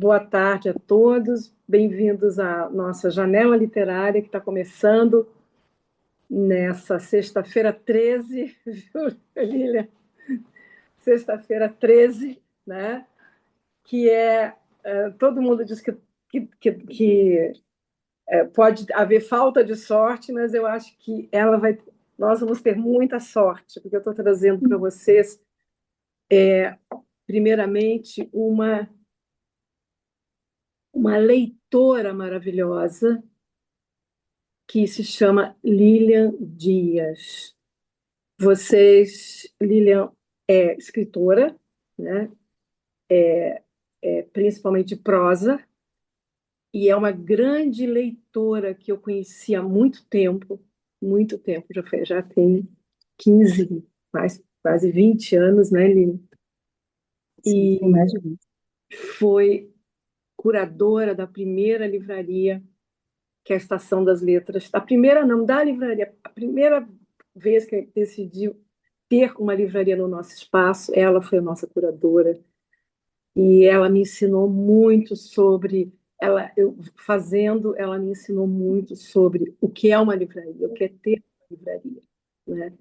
Boa tarde a todos, bem-vindos à nossa janela literária que está começando nessa sexta-feira 13, viu, Lília? Sexta-feira 13, né? Que todo mundo diz que pode haver falta de sorte, mas eu acho que nós vamos ter muita sorte, porque eu estou trazendo para vocês, primeiramente, uma leitora maravilhosa que se chama Lilian Dias. Lilian é escritora, né? Principalmente de prosa, e é uma grande leitora que eu conheci há muito tempo, já tem 15, quase 20 anos, né, Lilian? Sim, tem E mais de 20. foi curadora da primeira livraria, que é a Estação das Letras. A primeira, não, da livraria, a primeira vez que decidiu ter uma livraria no nosso espaço, ela foi a nossa curadora. E ela me ensinou muito sobre ela me ensinou muito sobre o que é uma livraria, o que é ter uma livraria, né?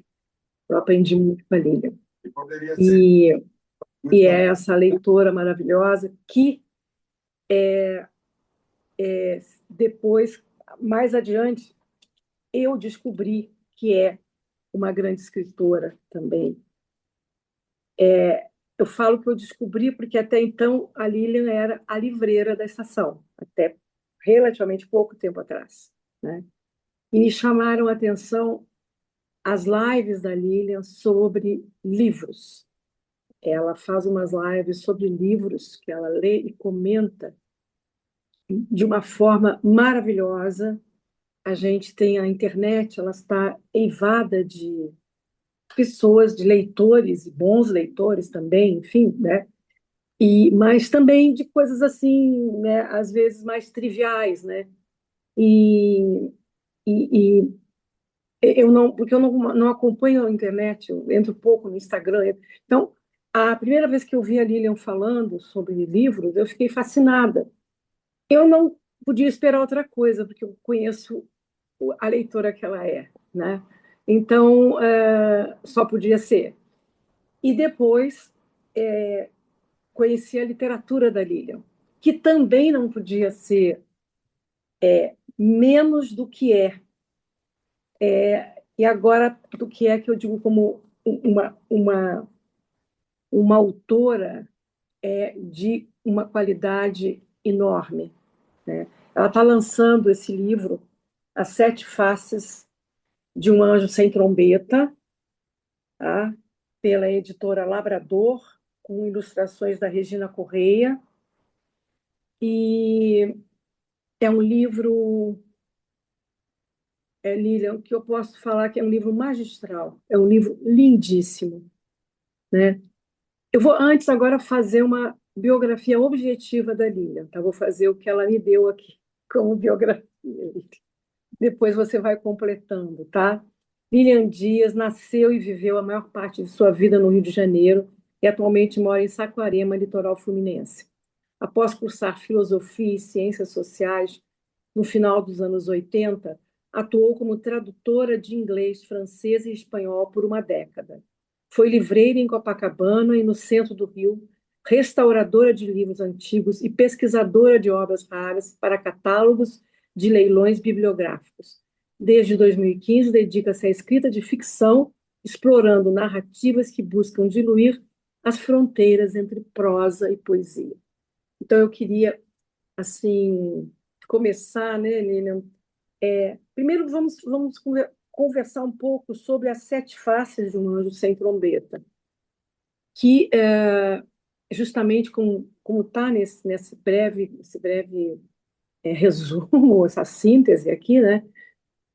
Eu aprendi muito com a Lilian. E, e é essa leitora maravilhosa que depois, mais adiante, eu descobri que é uma grande escritora também. Eu falo que eu descobri porque até então a Lilian era a livreira da estação, até relativamente pouco tempo atrás, né? E me chamaram a atenção as lives da Lilian sobre livros. Ela faz umas lives sobre livros que ela lê e comenta de uma forma maravilhosa. A gente tem a internet, ela está eivada de pessoas, de leitores, e bons leitores também, enfim, né? Mas também de coisas assim, né, às vezes mais triviais, né? E, e porque eu não acompanho a internet, eu entro pouco no Instagram. Então, a primeira vez que eu vi a Lilian falando sobre livros, eu fiquei fascinada. Eu não podia esperar outra coisa, porque eu conheço a leitora que ela é, né? Então, só podia ser. E depois conheci a literatura da Lilian, que também não podia ser menos do que é. E agora, do que é que eu digo como uma autora de uma qualidade enorme, né? Ela está lançando esse livro, As Sete Faces de um Anjo Sem Trombeta, tá? Pela editora Labrador, com ilustrações da Regina Correia. E é um livro, Lilian, que eu posso falar que é um livro magistral, é um livro lindíssimo, né? Eu vou antes agora fazer uma biografia objetiva da Lilian, tá? Vou fazer o que ela me deu aqui como biografia. Depois você vai completando, tá? Lilian Dias nasceu e viveu a maior parte de sua vida no Rio de Janeiro e atualmente mora em Saquarema, litoral fluminense. Após cursar filosofia e ciências sociais no final dos anos 80, atuou como tradutora de inglês, francês e espanhol por uma década. Foi livreira em Copacabana e no centro do Rio, restauradora de livros antigos e pesquisadora de obras raras para catálogos de leilões bibliográficos. Desde 2015, dedica-se à escrita de ficção, explorando narrativas que buscam diluir as fronteiras entre prosa e poesia. Então, eu queria, assim, começar, né, Lilian? Primeiro, vamos conversar um pouco sobre as sete faces de um anjo sem trombeta, que, justamente como está nesse breve resumo, essa síntese aqui, né?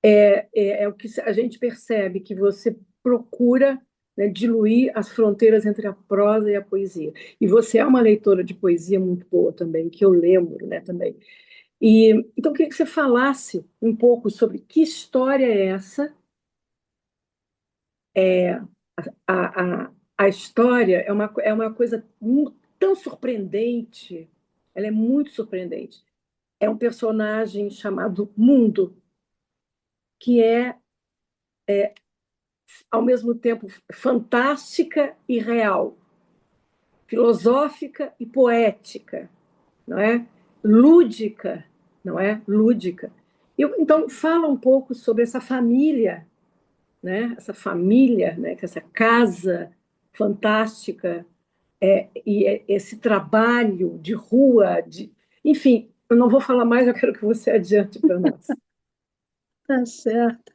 É o que a gente percebe que você procura, né, diluir as fronteiras entre a prosa e a poesia. E você é uma leitora de poesia muito boa também, que eu lembro, né, também. Então, eu queria que você falasse um pouco sobre que história é essa. A história é uma coisa tão surpreendente, ela é muito surpreendente. É um personagem chamado Mundo, que é, ao mesmo tempo, fantástica e real, filosófica e poética, não é? Lúdica, não é? Lúdica. Então, fala um pouco sobre essa família, né? Essa família, né? Essa casa fantástica, esse trabalho de rua, enfim, eu não vou falar mais, eu quero que você adiante para nós. Tá certo.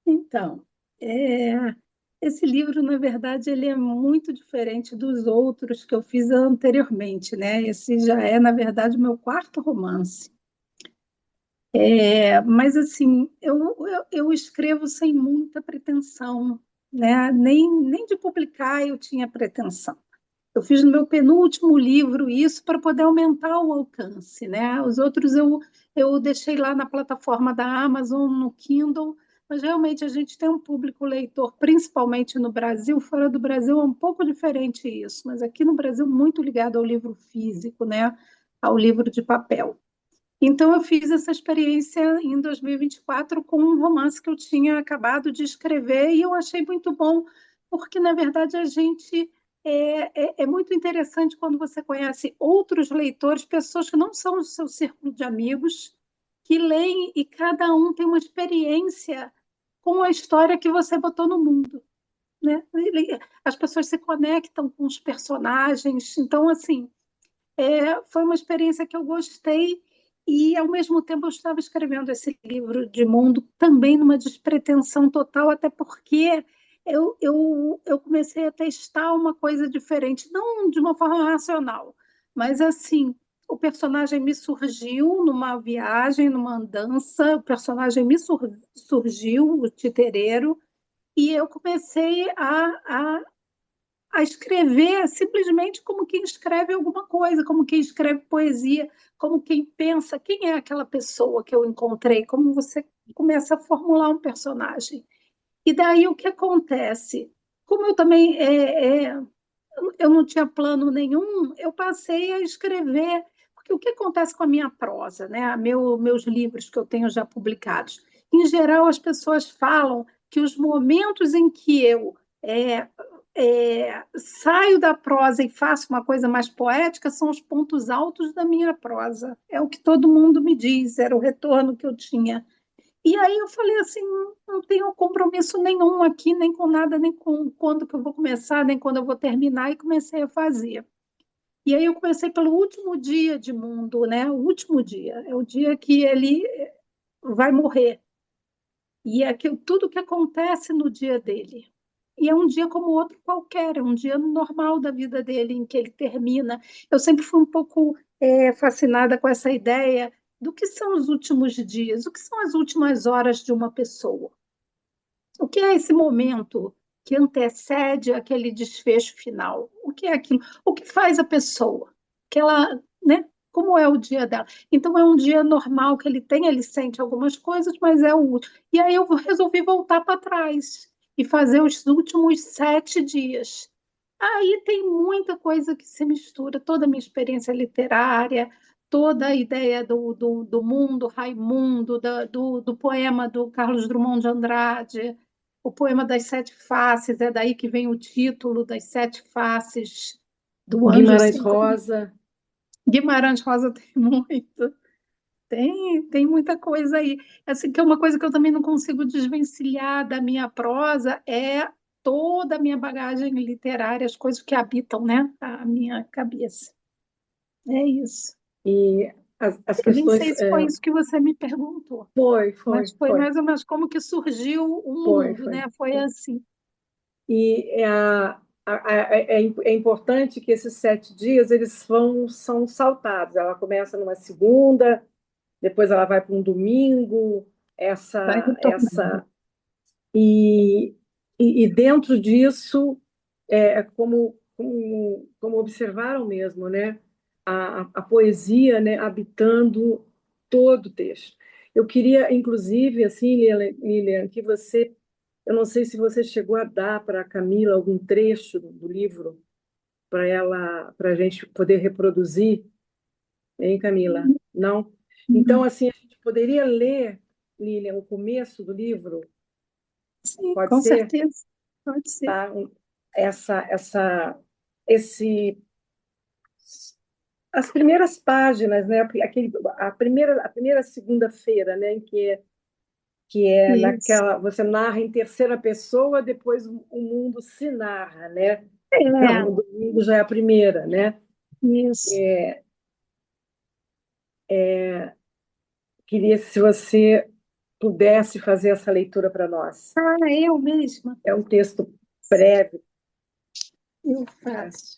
Então, é, esse livro, na verdade, ele é muito diferente dos outros que eu fiz anteriormente, né? Esse já é, na verdade, o meu quarto romance. Mas, assim, eu escrevo sem muita pretensão, né? Nem de publicar eu tinha pretensão. Eu fiz no meu penúltimo livro isso para poder aumentar o alcance, né? Os outros eu deixei lá na plataforma da Amazon, no Kindle, mas realmente a gente tem um público leitor, principalmente no Brasil. Fora do Brasil é um pouco diferente isso, mas aqui no Brasil muito ligado ao livro físico, né? Ao livro de papel. Então eu fiz essa experiência em 2024 com um romance que eu tinha acabado de escrever e eu achei muito bom, porque na verdade a gente é muito interessante quando você conhece outros leitores, pessoas que não são do seu círculo de amigos, que leem e cada um tem uma experiência com a história que você botou no mundo, né? As pessoas se conectam com os personagens, então assim foi uma experiência que eu gostei e, ao mesmo tempo, eu estava escrevendo esse livro de mundo também numa despretensão total, até porque eu comecei a testar uma coisa diferente, não de uma forma racional, mas assim, o personagem me surgiu numa viagem, numa andança, o personagem me surgiu, o titereiro, e eu comecei a escrever simplesmente como quem escreve alguma coisa, como quem escreve poesia, como quem pensa quem é aquela pessoa que eu encontrei, como você começa a formular um personagem. E daí o que acontece? Como eu também eu não tinha plano nenhum, eu passei a escrever, porque o que acontece com a minha prosa, né? Meus livros que eu tenho já publicados? Em geral, as pessoas falam que os momentos em que eu é, saio da prosa e faço uma coisa mais poética são os pontos altos da minha prosa. É o que todo mundo me diz, era o retorno que eu tinha. E aí eu falei assim, não tenho compromisso nenhum aqui, nem com nada, nem com quando que eu vou começar, nem quando eu vou terminar, e comecei a fazer. E aí eu comecei pelo último dia de mundo, né? O último dia, é o dia que ele vai morrer. E é tudo que acontece no dia dele. E é um dia como outro qualquer, é um dia normal da vida dele, em que ele termina. Eu sempre fui um pouco fascinada com essa ideia do que são os últimos dias, o que são as últimas horas de uma pessoa. O que é esse momento que antecede aquele desfecho final? O que é aquilo? O que faz a pessoa? Que ela, né? Como é o dia dela? Então é um dia normal que ele tem, ele sente algumas coisas, mas é o último. E aí eu resolvi voltar para trás e fazer os últimos 7 dias. Aí tem muita coisa que se mistura, toda a minha experiência literária, toda a ideia do mundo Raimundo, do poema do Carlos Drummond de Andrade, o poema das sete faces, é daí que vem o título das sete faces do anjo Guimarães cinzento. Rosa. Guimarães Rosa tem muito, tem muita coisa aí. Assim, que é uma coisa que eu também não consigo desvencilhar da minha prosa, é toda a minha bagagem literária, as coisas que habitam, né, a minha cabeça. É isso. E as Eu nem questões. sei se foi isso que você me perguntou, Foi, mas foi, foi foi, mais ou menos como que surgiu o foi, mundo, foi. né? Foi assim. E é importante que esses 7 dias são saltados. Ela começa numa segunda, depois ela vai para um domingo, Vai retornando. essa e, e dentro disso como observaram mesmo, né? A poesia, né? Habitando todo o texto. Eu queria, inclusive, assim, Lilian, que você, eu não sei se você chegou a dar para a Camila algum trecho do livro para ela, para a gente poder reproduzir. Hein, Camila? Não? Então, assim, a gente poderia ler, Lilian, o começo do livro, Sim, pode com ser? certeza. Pode ser. Tá? Esse, as primeiras páginas, né? A primeira segunda-feira, né? Que é Isso. naquela, você narra em terceira pessoa, depois o mundo se narra, né? Não, É, no domingo já é a primeira, né? isso. Queria se você pudesse fazer essa leitura para nós. Ah, eu mesma. É um texto breve, Eu né? faço.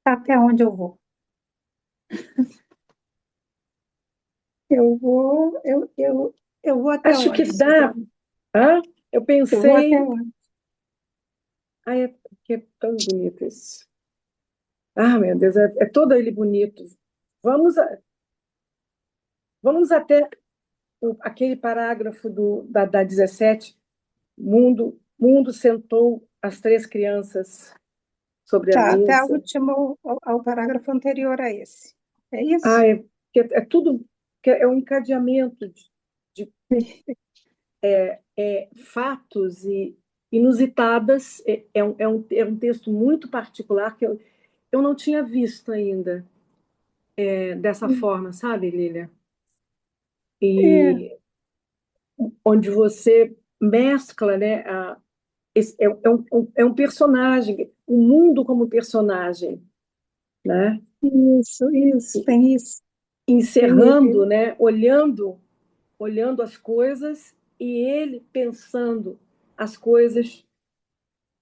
Até onde eu vou? Eu vou até Acho que onde, dá. Suzana? Hã? Eu Eu vou até pensei. onde? Ai, é porque é tão bonito isso. Ah, meu Deus, é todo ele bonito. Vamos, vamos até aquele parágrafo da 17. Mundo sentou as três crianças sobre a Tá, até a mesa. última, ao parágrafo anterior a esse. É Ah, isso? é tudo, que é um encadeamento de fatos e inusitadas. É um texto muito particular que eu não tinha visto ainda dessa forma, sabe, Lília? É, E onde você mescla, né? É um personagem, o mundo como personagem, né? isso, tem isso. Tem, Encerrando, né? Olhando as coisas e ele pensando as coisas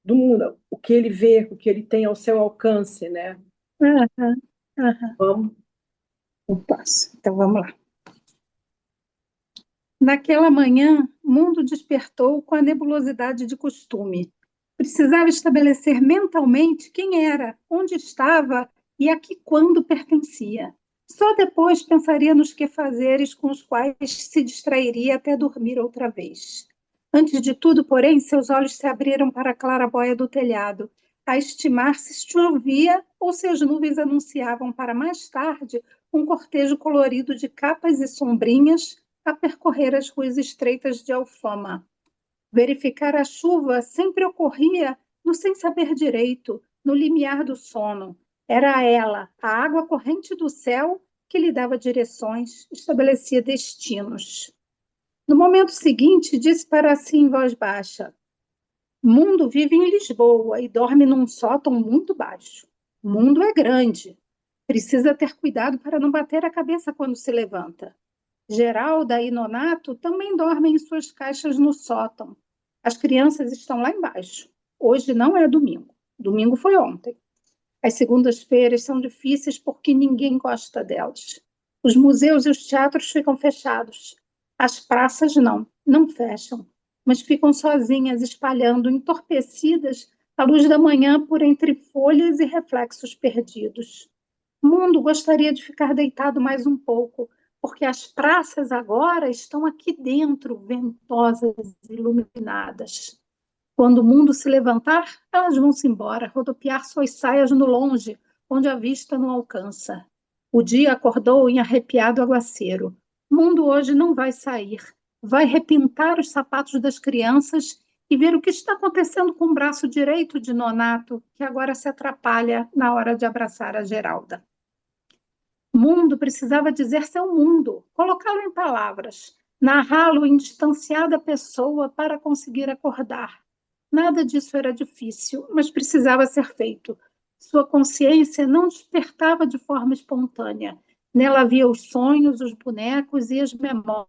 do mundo, o que ele vê, o que ele tem ao seu alcance, né? aham, aham. Vamos. Eu passo. Então vamos lá. Naquela manhã, o mundo despertou com a nebulosidade de costume. Precisava estabelecer mentalmente quem era, onde estava e a que quando pertencia. Só depois pensaria nos quefazeres com os quais se distrairia até dormir outra vez. Antes de tudo, porém, seus olhos se abriram para a claraboia do telhado, a estimar se chovia ou se as nuvens anunciavam para mais tarde um cortejo colorido de capas e sombrinhas a percorrer as ruas estreitas de Alfama. Verificar a chuva sempre ocorria no sem saber direito, no limiar do sono. Era ela, a água corrente do céu, que lhe dava direções, estabelecia destinos. No momento seguinte, disse para si em voz baixa: Mundo vive em Lisboa e dorme num sótão muito baixo. Mundo é grande. Precisa ter cuidado para não bater a cabeça quando se levanta. Geralda e Nonato também dormem em suas caixas no sótão. As crianças estão lá embaixo. Hoje não é domingo. Domingo foi ontem. As segundas-feiras são difíceis porque ninguém gosta delas. Os museus e os teatros ficam fechados. As praças não fecham, mas ficam sozinhas, espalhando, entorpecidas, a luz da manhã por entre folhas e reflexos perdidos. O mundo gostaria de ficar deitado mais um pouco, porque as praças agora estão aqui dentro, ventosas, iluminadas. Quando o mundo se levantar, elas vão-se embora, rodopiar suas saias no longe, onde a vista não alcança. O dia acordou em arrepiado aguaceiro. O mundo hoje não vai sair. Vai repintar os sapatos das crianças e ver o que está acontecendo com o braço direito de Nonato, que agora se atrapalha na hora de abraçar a Geralda. Mundo precisava dizer seu mundo, colocá-lo em palavras, narrá-lo em distanciada pessoa para conseguir acordar. Nada disso era difícil, mas precisava ser feito. Sua consciência não despertava de forma espontânea. Nela havia os sonhos, os bonecos e as memórias,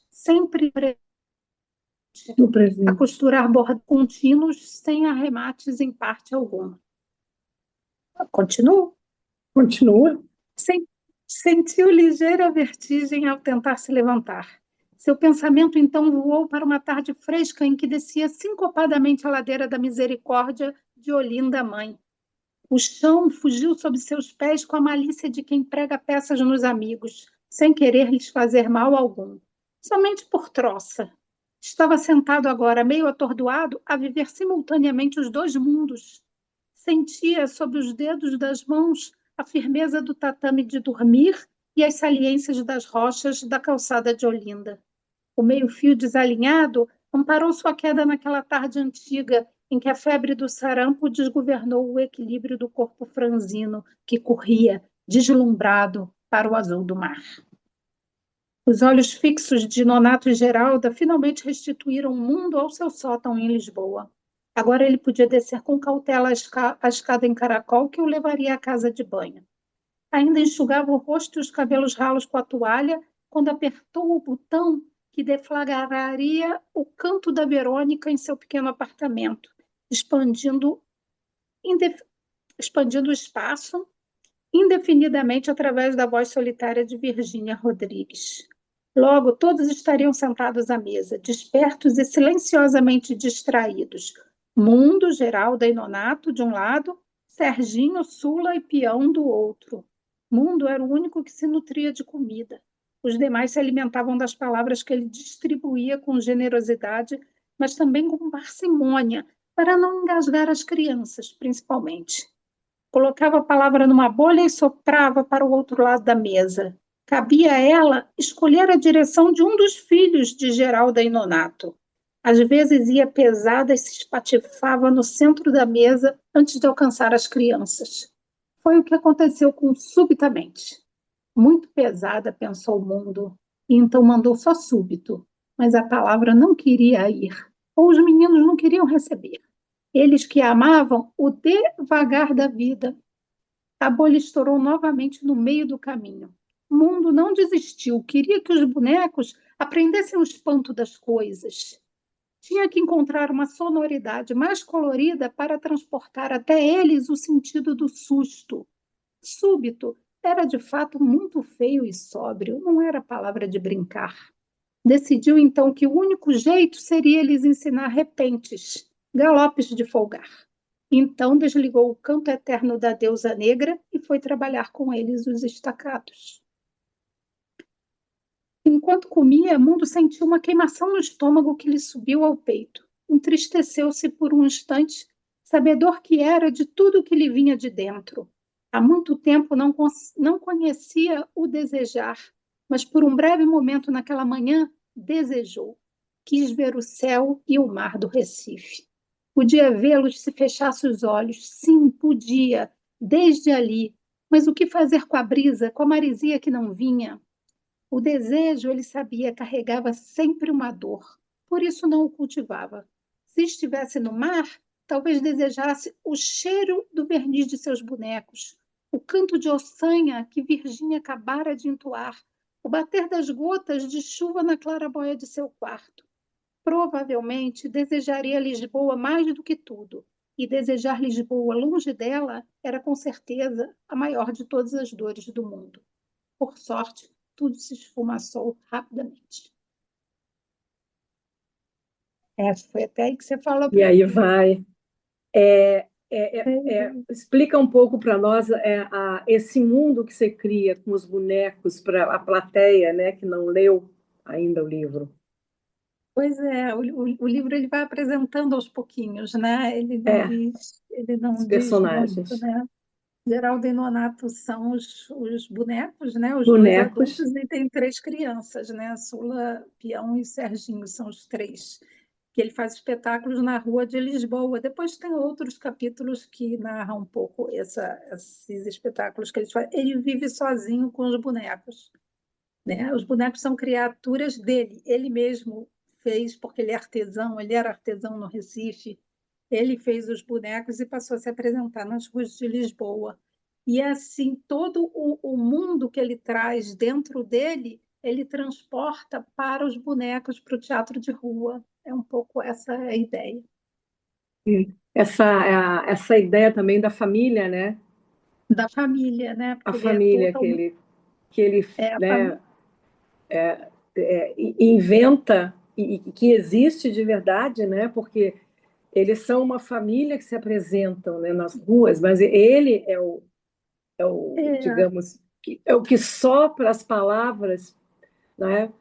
sempre No a presente. costurar bordados contínuos sem arremates em parte alguma. Continuo? Continua. Sentiu ligeira vertigem ao tentar se levantar. Seu pensamento então voou para uma tarde fresca em que descia sincopadamente a ladeira da Misericórdia de Olinda Mãe. O chão fugiu sob seus pés com a malícia de quem prega peças nos amigos. sem querer lhes fazer mal algum, somente por troça. Estava sentado agora, meio atordoado, a viver simultaneamente os dois mundos. Sentia sob os dedos das mãos a firmeza do tatame de dormir e as saliências das rochas da calçada de Olinda. O meio-fio desalinhado amparou sua queda naquela tarde antiga em que a febre do sarampo desgovernou o equilíbrio do corpo franzino que corria, deslumbrado, para o azul do mar. Os olhos fixos de Nonato e Geralda finalmente restituíram o mundo ao seu sótão em Lisboa. Agora ele podia descer com cautela a escada em caracol que o levaria à casa de banho. Ainda enxugava o rosto e os cabelos ralos com a toalha quando apertou o botão que deflagraria o canto da Verônica em seu pequeno apartamento, expandindo, expandindo o espaço indefinidamente através da voz solitária de Virgínia Rodrigues. Logo, todos estariam sentados à mesa, despertos e silenciosamente distraídos. Mundo, Geralda e Nonato, de um lado, Serginho, Sula e Peão, do outro. Mundo era o único que se nutria de comida. Os demais se alimentavam das palavras que ele distribuía com generosidade, mas também com parcimônia, para não engasgar as crianças, principalmente. Colocava a palavra numa bolha e soprava para o outro lado da mesa. Cabia a ela escolher a direção de um dos filhos de Geralda e Nonato. Às vezes ia pesada e se espatifava no centro da mesa antes de alcançar as crianças. Foi o que aconteceu com Subitamente. Muito pesada, pensou o mundo, e então mandou só súbito, mas a palavra não queria ir, ou os meninos não queriam receber. Eles que amavam o devagar da vida. A bolha estourou novamente no meio do caminho. O mundo não desistiu, queria que os bonecos aprendessem o espanto das coisas. Tinha que encontrar uma sonoridade mais colorida para transportar até eles o sentido do susto. Súbito era de fato muito feio e sóbrio, não era palavra de brincar. Decidiu então que o único jeito seria lhes ensinar repentes, galopes de folgar. Então desligou o canto eterno da deusa negra e foi trabalhar com eles os estacados. Enquanto comia, Mundo sentiu uma queimação no estômago que lhe subiu ao peito. Entristeceu-se por um instante, sabedor que era de tudo que lhe vinha de dentro. Há muito tempo não conhecia o desejar, mas por um breve momento naquela manhã desejou. Quis ver o céu e o mar do Recife. Podia vê-los se fechasse os olhos. Sim, podia, desde ali. Mas o que fazer com a brisa, com a marisia que não vinha? O desejo, ele sabia, carregava sempre uma dor. Por isso não o cultivava. Se estivesse no mar, talvez desejasse o cheiro do verniz de seus bonecos, o canto de ossanha que Virgínia acabara de entoar, o bater das gotas de chuva na claraboia de seu quarto. Provavelmente desejaria Lisboa mais do que tudo, e desejar Lisboa longe dela era com certeza a maior de todas as dores do mundo. Por sorte, tudo se esfumaçou rapidamente. Foi até aí que você falou E para aí mim. vai. Explica um pouco para nós esse mundo que você cria com os bonecos para a plateia, né, que não leu ainda o livro. Pois é, o livro ele vai apresentando aos pouquinhos, né? É, Ele os não diz muito, personagens. né? Geraldo e Nonato são os bonecos, né? Os dois Bonecos. adultos e tem três crianças, né? Sula, Peão e Serginho são os três. Que ele faz espetáculos na rua de Lisboa. Depois tem outros capítulos que narram um pouco esses espetáculos que ele faz. Ele vive sozinho com os bonecos, né? Os bonecos são criaturas dele. Ele mesmo fez, porque ele é artesão, ele era artesão no Recife. Ele fez os bonecos e passou a se apresentar nas ruas de Lisboa. E assim, todo o mundo que ele traz dentro dele, ele transporta para os bonecos, para o teatro de rua. É um pouco essa a ideia. Essa ideia também da família, né? Da família, né? A Porque ele é família totalmente. que ele, A né, família. inventa e que existe de verdade, né? Porque eles são uma família que se apresentam, né, nas ruas, mas ele é o, É, digamos, é o que sopra as palavras, né?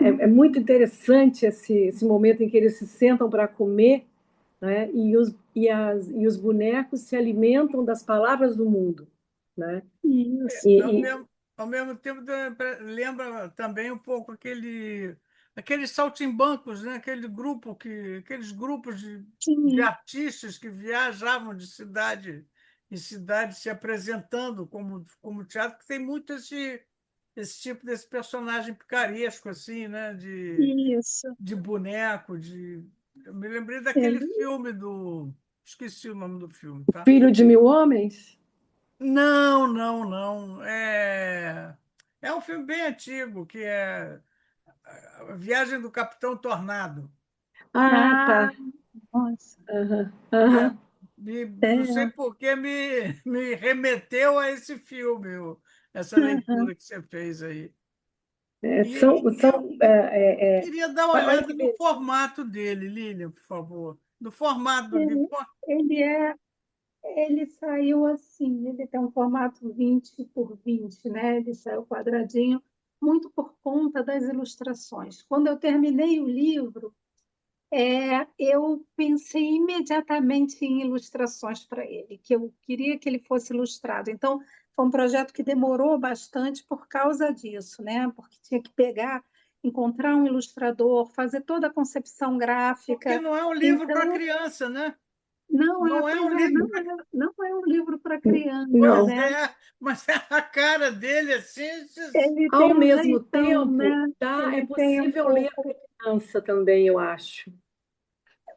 É muito interessante esse momento em que eles se sentam para comer, né? E os bonecos se alimentam das palavras do mundo, né? Isso. Ao E, mesmo, ao mesmo tempo, lembra também um pouco aqueles saltimbancos, né? Aqueles grupos de Sim, artistas que viajavam de cidade em cidade se apresentando como teatro, que tem muito esse tipo desse personagem picaresco, assim, né? isso. De boneco, de... Eu me lembrei daquele Ele, filme do... Esqueci o nome do filme, o tá? Filho de Mil Homens? Não, não, não. É um filme bem antigo, que é A Viagem do Capitão Tornado. Ah, ah, tá. nossa, Aham, Né? aham. Não sei é, por que me remeteu a esse filme, essa aham. leitura que você fez aí. É, E eu queria dar uma olha olhada que no formato dele, Lilian, por favor. No formato do livro. Ele, ele é, ele saiu assim, ele tem um formato 20 por 20, né? Ele saiu quadradinho, muito por conta das ilustrações. Quando eu terminei o livro, eu pensei imediatamente em ilustrações para ele, que eu queria que ele fosse ilustrado. Então, foi um projeto que demorou bastante por causa disso, né? Porque tinha que pegar, encontrar um ilustrador, fazer toda a concepção Porque gráfica. não é um livro para Então, criança, né? não é, Não é pois um é, livro. não é um livro para criança, Pois não. né? é, mas a cara dele, assim, Ele Ao tem um mesmo jeitão, tempo, né? é Ele tem um possível ler pouco. para criança também, eu acho.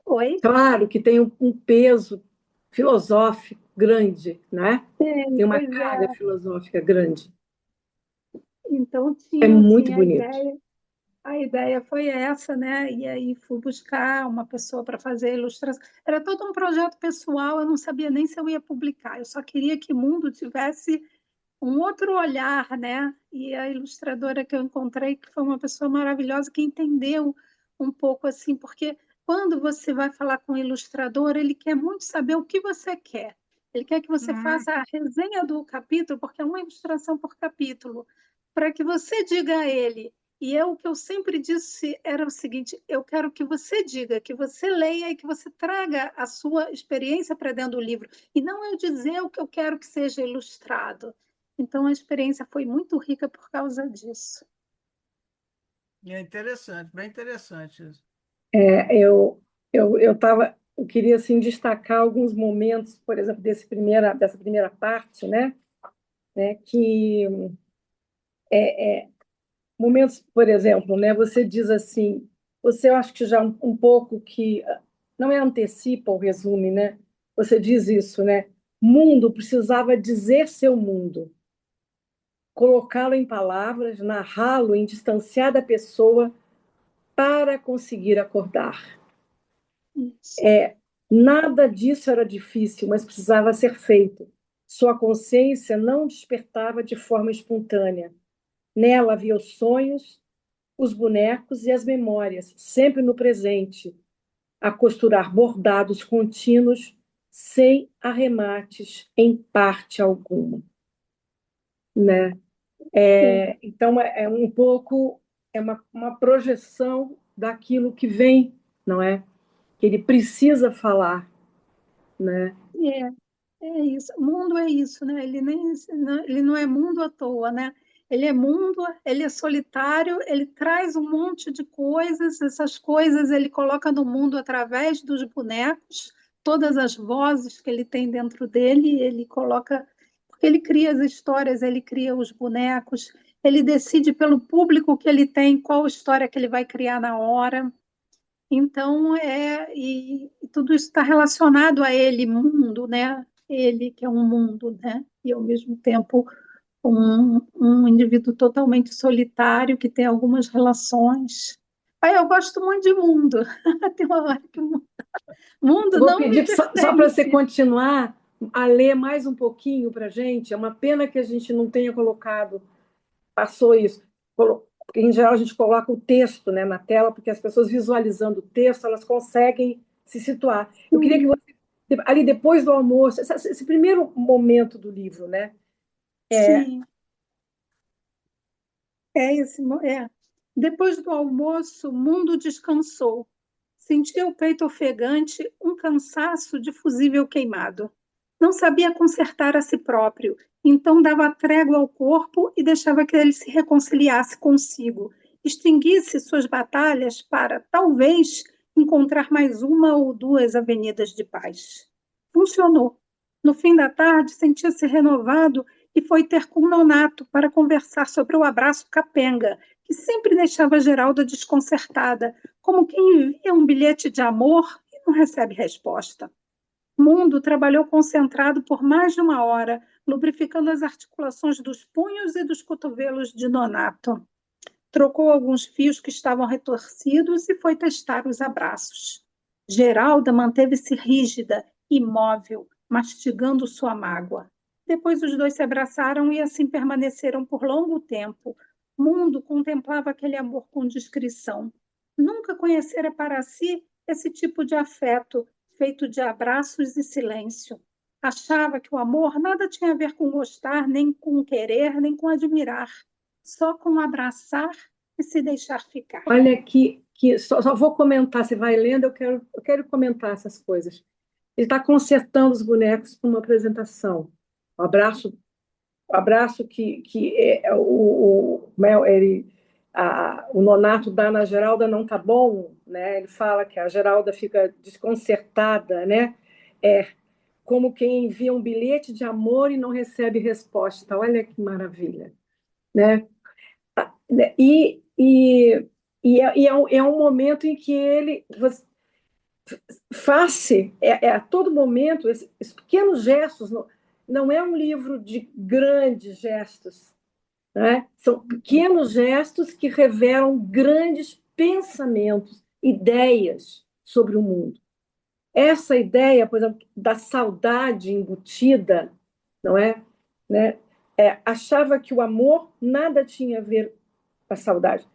Oi? Claro que tem um peso filosófico grande, né? Tem, Tem uma pois carga é. filosófica grande. Então É tinha muito assim bonito. a ideia foi essa, né? E aí fui buscar uma pessoa para fazer a ilustração. Era todo um projeto pessoal, eu não sabia nem se eu ia publicar. Eu só queria que o mundo tivesse um outro olhar, né? E a ilustradora que eu encontrei, que foi uma pessoa maravilhosa, que entendeu um pouco assim, porque quando você vai falar com o ilustrador, ele quer muito saber o que você quer. Ele quer que você Uhum. faça a resenha do capítulo, porque é uma ilustração por capítulo, para que você diga a ele. E o que eu sempre disse era o seguinte: eu quero que você diga, que você leia e que você traga a sua experiência para dentro do livro. E não eu dizer o que eu quero que seja ilustrado. Então, a experiência foi muito rica por causa disso. É interessante, bem interessante isso. É, eu queria assim destacar alguns momentos, por exemplo, dessa primeira parte, né, que momentos, por exemplo, né, você diz assim, você eu acho que já um pouco que não é antecipa o resumo, né? Você diz isso, né? Mundo precisava dizer seu mundo, colocá-lo em palavras, narrá-lo em distanciada pessoa para conseguir acordar. Isso. Nada disso era difícil, mas precisava ser feito. Sua consciência não despertava de forma espontânea. Nela havia os sonhos, os bonecos e as memórias, sempre no presente, a costurar bordados contínuos, sem arremates em parte alguma, né? Sim, Então é um pouco uma projeção daquilo que vem, não é? Que ele precisa falar, né? é, é isso. Mundo é isso, né? Ele não é mundo à toa, né? Ele é mundo, ele é solitário, ele traz um monte de coisas, essas coisas ele coloca no mundo através dos bonecos, todas as vozes que ele tem dentro dele, ele coloca, porque ele cria as histórias, ele cria os bonecos, ele decide pelo público que ele tem, qual história que ele vai criar na hora. Então, e tudo isso está relacionado a ele, mundo, né? Ele que é um mundo, né? E ao mesmo tempo um indivíduo totalmente solitário que tem algumas relações. Aí eu gosto muito de mundo. Tem uma hora que o mundo Eu vou não me pedir só para você pertence. continuar a ler mais um pouquinho para a gente. É uma pena que a gente não tenha colocado, passou isso. Porque, em geral, a gente coloca o texto, né, na tela, porque as pessoas visualizando o texto, elas conseguem se situar. Eu queria que Sim, você, ali depois do almoço, esse primeiro momento do livro, né, sim. É. Depois do almoço, o mundo descansou. Sentia o peito ofegante, um cansaço de fusível queimado. Não sabia consertar a si próprio, então dava trégua ao corpo e deixava que ele se reconciliasse consigo, extinguisse suas batalhas para, talvez, encontrar mais uma ou duas avenidas de paz. Funcionou. No fim da tarde, sentia-se renovado e foi ter com Nonato para conversar sobre o abraço capenga, que sempre deixava Geralda desconcertada, como quem envia um bilhete de amor e não recebe resposta. Mundo trabalhou concentrado por mais de uma hora, lubrificando as articulações dos punhos e dos cotovelos de Nonato. Trocou alguns fios que estavam retorcidos e foi testar os abraços. Geralda manteve-se rígida, imóvel, mastigando sua mágoa. Depois os dois se abraçaram e assim permaneceram por longo tempo. Mundo contemplava aquele amor com discrição. Nunca conhecera para si esse tipo de afeto, feito de abraços e silêncio. Achava que o amor nada tinha a ver com gostar, nem com querer, nem com admirar. Só com abraçar e se deixar ficar. Olha aqui, que só vou comentar, você vai lendo, eu quero comentar essas coisas. Ele está consertando os bonecos para uma apresentação. O abraço que é, o Nonato dá na Geralda não tá bom, né? Ele fala que a Geralda fica desconcertada, né? É como quem envia um bilhete de amor e não recebe resposta. Olha que maravilha, né? E é um momento em que ele a todo momento esses pequenos gestos. Não é um livro de grandes gestos, né? São pequenos gestos que revelam grandes pensamentos, ideias sobre o mundo. Essa ideia, por exemplo, da saudade embutida, não é? Né? Achava que o amor nada tinha a ver com a saudade.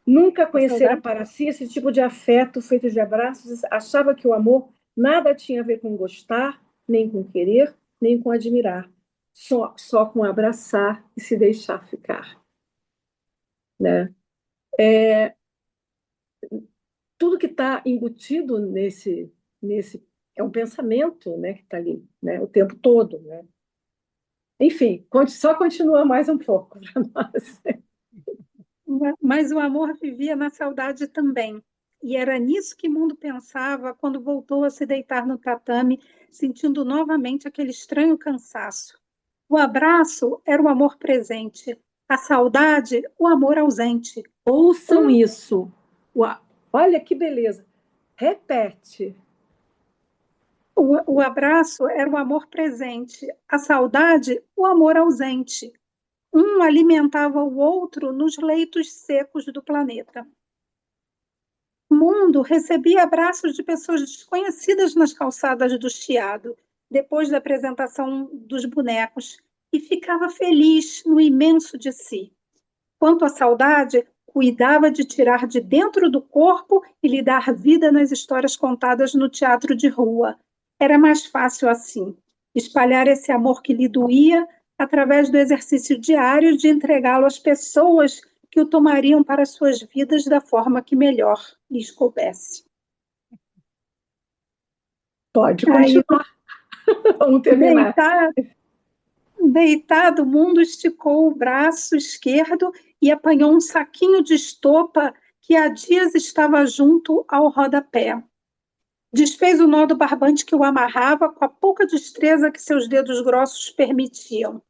Nunca conhecera para si esse tipo de afeto feito de abraços, achava que o amor nada tinha a ver com gostar, nem com querer, nem com admirar, só com abraçar e se deixar ficar, né? Tudo que está embutido nesse é um pensamento, né, que está ali, né, o tempo todo, né? Enfim, só continua mais um pouco para nós. Mas o amor vivia na saudade também. E era nisso que Mundo pensava quando voltou a se deitar no tatame, sentindo novamente aquele estranho cansaço. O abraço era o amor presente, a saudade, o amor ausente. Ouçam isso. Olha que beleza. Repete. O abraço era o amor presente, a saudade, o amor ausente. Um alimentava o outro nos leitos secos do planeta. O mundo recebia abraços de pessoas desconhecidas nas calçadas do Chiado, depois da apresentação dos bonecos, e ficava feliz no imenso de si. Quanto à saudade, cuidava de tirar de dentro do corpo e lhe dar vida nas histórias contadas no teatro de rua. Era mais fácil assim, espalhar esse amor que lhe doía através do exercício diário de entregá-lo às pessoas que o tomariam para suas vidas da forma que melhor lhes coubesse. Pode continuar. Vamos terminar. Deitado, o mundo esticou o braço esquerdo e apanhou um saquinho de estopa que há dias estava junto ao rodapé. Desfez o nó do barbante que o amarrava com a pouca destreza que seus dedos grossos permitiam.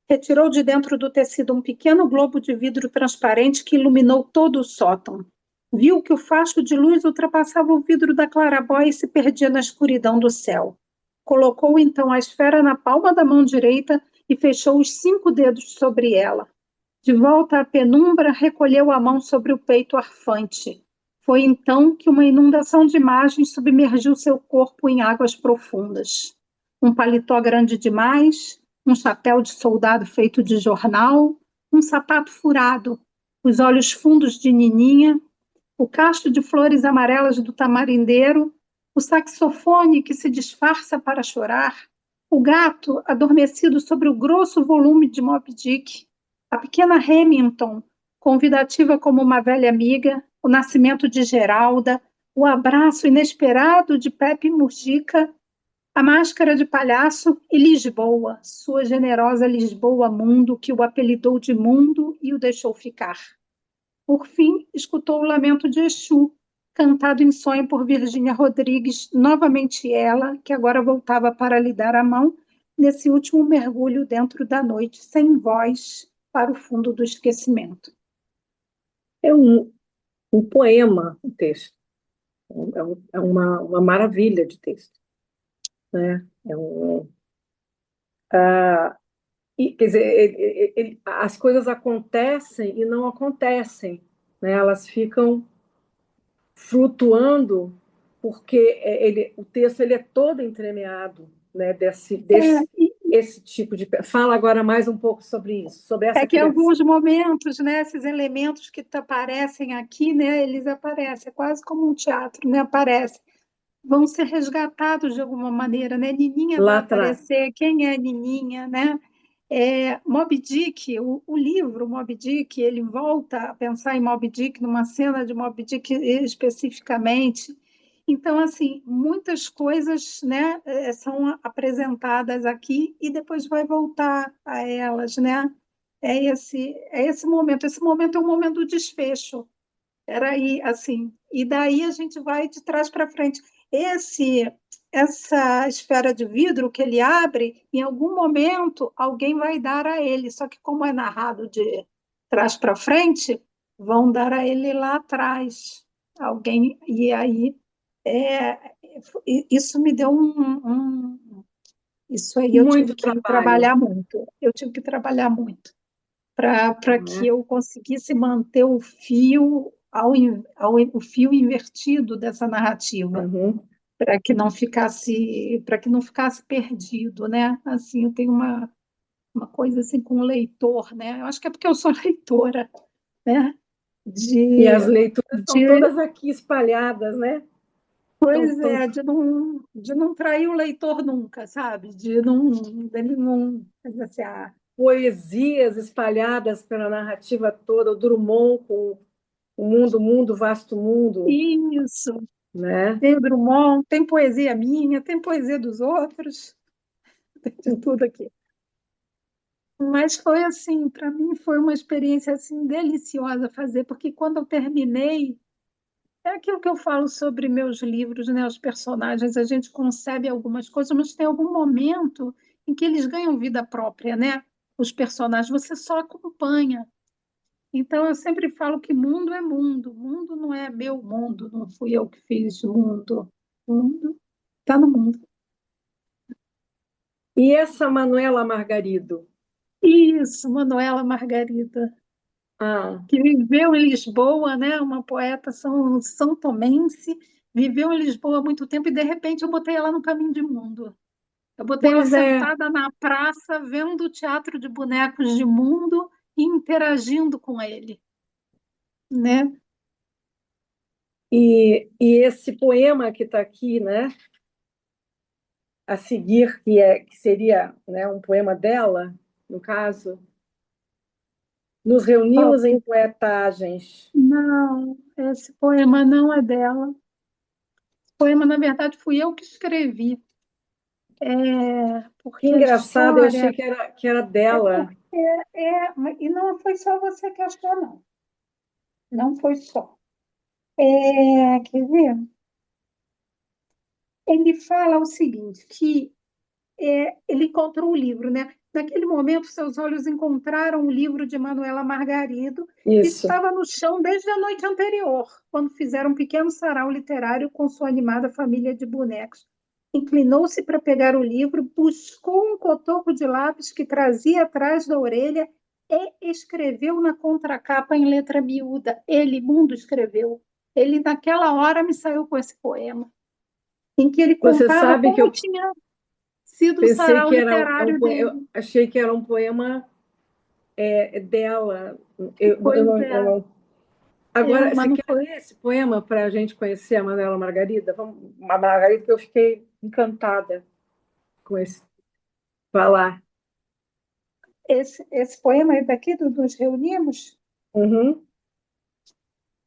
Retirou de dentro do tecido um pequeno globo de vidro transparente que iluminou todo o sótão. Viu que o facho de luz ultrapassava o vidro da clarabóia e se perdia na escuridão do céu. Colocou então a esfera na palma da mão direita e fechou os 5 dedos sobre ela. De volta à penumbra, recolheu a mão sobre o peito arfante. Foi então que uma inundação de imagens submergiu seu corpo em águas profundas. Um paletó grande demais, um chapéu de soldado feito de jornal, um sapato furado, os olhos fundos de Nininha, o cacho de flores amarelas do tamarindeiro, o saxofone que se disfarça para chorar, o gato adormecido sobre o grosso volume de Moby Dick, A pequena Hamilton, convidativa como uma velha amiga, o nascimento de Geralda, o abraço inesperado de Pepe Mujica, a máscara de palhaço e Lisboa, sua generosa Lisboa Mundo, que o apelidou de Mundo e o deixou ficar. Por fim, escutou o lamento de Exu, cantado em sonho por Virgínia Rodrigues, novamente ela, que agora voltava para lhe dar a mão, nesse último mergulho dentro da noite, sem voz, para o fundo do esquecimento. É um poema, o texto. É uma maravilha de texto, né? Quer dizer, as coisas acontecem e não acontecem, né? Elas ficam flutuando porque o texto ele é todo entremeado, né? Esse tipo de... Fala agora mais um pouco sobre isso, sobre É essa que em criação. alguns momentos, né, esses elementos que aparecem aqui, né, eles aparecem, é quase como um teatro, né, aparecem, vão ser resgatados de alguma maneira, né? Nininha vai Lá atrás. aparecer, quem é Nininha, né? Moby Dick, o livro Moby Dick, ele volta a pensar em Moby Dick, numa cena de Moby Dick especificamente. Então, assim, muitas coisas, né, são apresentadas aqui e depois vai voltar a elas, né? É esse momento. Esse momento é o momento do desfecho. Era aí, assim. E daí a gente vai de trás para frente. Essa esfera de vidro que ele abre, em algum momento alguém vai dar a ele. Só que como é narrado de trás para frente, vão dar a ele lá atrás. Alguém e aí é, isso me deu isso aí eu Muito tive que trabalho, trabalhar muito. Eu tive que trabalhar muito para que né? eu conseguisse manter o fio o fio invertido dessa narrativa, Uhum. para que não ficasse perdido, né? Assim, eu tenho uma coisa assim com o leitor, né? Eu acho que é porque eu sou leitora, né? E De, as leituras estão de todas aqui espalhadas, né? Estão, Pois estão é, de não trair o leitor nunca, sabe? Dele não, quer dizer assim, poesias espalhadas pela narrativa toda, o Drummond com o mundo, vasto mundo, isso, né? tem o Drummond, tem poesia minha, tem poesia dos outros, tem de tudo aqui. Mas foi assim, para mim foi uma experiência assim deliciosa fazer, porque quando eu terminei, é aquilo que eu falo sobre meus livros, né? Os personagens, a gente concebe algumas coisas, mas tem algum momento em que eles ganham vida própria, né? Os personagens, você só acompanha. Então, eu sempre falo que mundo é mundo. Mundo não é meu mundo, não fui eu que fiz mundo. Mundo está no mundo. E essa Manuela Margarido? Isso, Manuela Margarida, Ah, que viveu em Lisboa, né? Uma poeta são tomense, viveu em Lisboa há muito tempo e, de repente, eu botei ela no caminho de mundo. Eu botei ela pois é. sentada na praça, vendo o teatro de bonecos de mundo e interagindo com ele, né? E esse poema que está aqui, né? A seguir, que seria, né, um poema dela, no caso, nos Ó, reunimos em poetagens. não, esse poema não é dela. O poema, na verdade, fui eu que escrevi, Que porque a engraçado, eu história achei que era é dela. porque e não foi só você que achou, não. Não foi só. Quer ver? Ele fala o seguinte, que ele encontrou o livro, né? Naquele momento, seus olhos encontraram o livro de Manuela Margarido, que Isso. estava no chão desde a noite anterior, quando fizeram um pequeno sarau literário com sua animada família de bonecos. Inclinou-se para pegar o livro, buscou um cotoco de lápis que trazia atrás da orelha e escreveu na contracapa em letra miúda. Ele, Mundo, escreveu. Ele, naquela hora, me saiu com esse poema, em que ele Você contava sabe que como eu tinha sido o pensei sarau que era literário eu dele. achei que era um poema dela. Pois é, Eu não. Agora, mas você não quer foi. ler esse poema para a gente conhecer a Manuela Margarida? A Margarida, que eu fiquei encantada com esse falar. esse poema é daqui do Nos Reunimos? Uhum.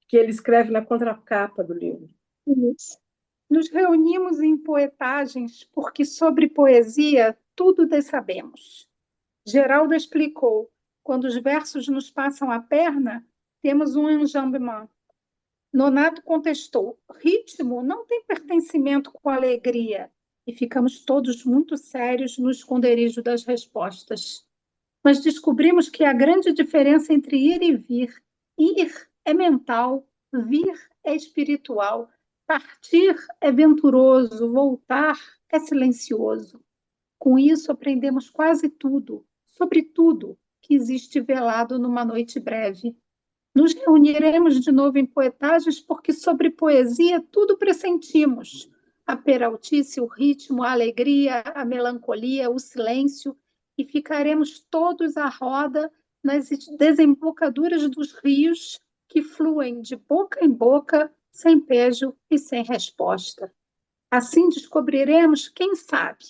Que ele escreve na contracapa do livro. Isso. Nos reunimos em poetagens porque sobre poesia tudo sabemos. Geraldo explicou: quando os versos nos passam a perna, temos um enjambement. Nonato contestou: ritmo não tem pertencimento com alegria. E ficamos todos muito sérios no esconderijo das respostas. Mas descobrimos que a grande diferença entre ir e vir: ir é mental, vir é espiritual, partir é venturoso, voltar é silencioso. Com isso, aprendemos quase tudo, sobre tudo que existe velado numa noite breve. Nos reuniremos de novo em poetagens, porque sobre poesia tudo pressentimos. A peraltice, o ritmo, a alegria, a melancolia, o silêncio, e ficaremos todos à roda nas desembocaduras dos rios que fluem de boca em boca, sem pejo e sem resposta. Assim descobriremos, quem sabe,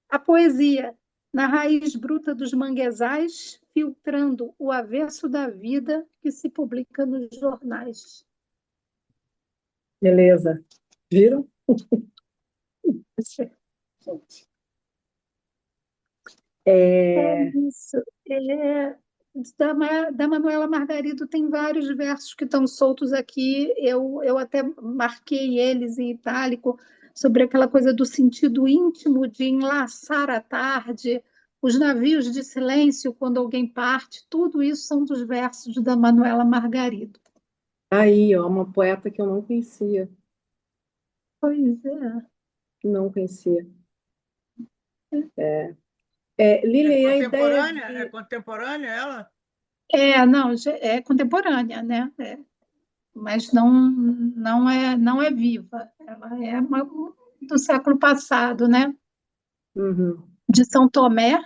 a poesia na raiz bruta dos manguezais, filtrando o avesso da vida que se publica nos jornais. Beleza. Viram? Gente, É, isso. Da Manuela Margarido tem vários versos que estão soltos aqui. Eu até marquei eles em itálico sobre aquela coisa do sentido íntimo de enlaçar a tarde, os navios de silêncio quando alguém parte. Tudo isso são dos versos da Manuela Margarido. aí, ó, uma poeta que eu não conhecia. Pois é. Não conhecia. É Lilian, e a ideia contemporânea? É de. contemporânea ela? Não, é contemporânea, né? Mas não é viva. Ela é do século passado, né? Uhum. De São Tomé.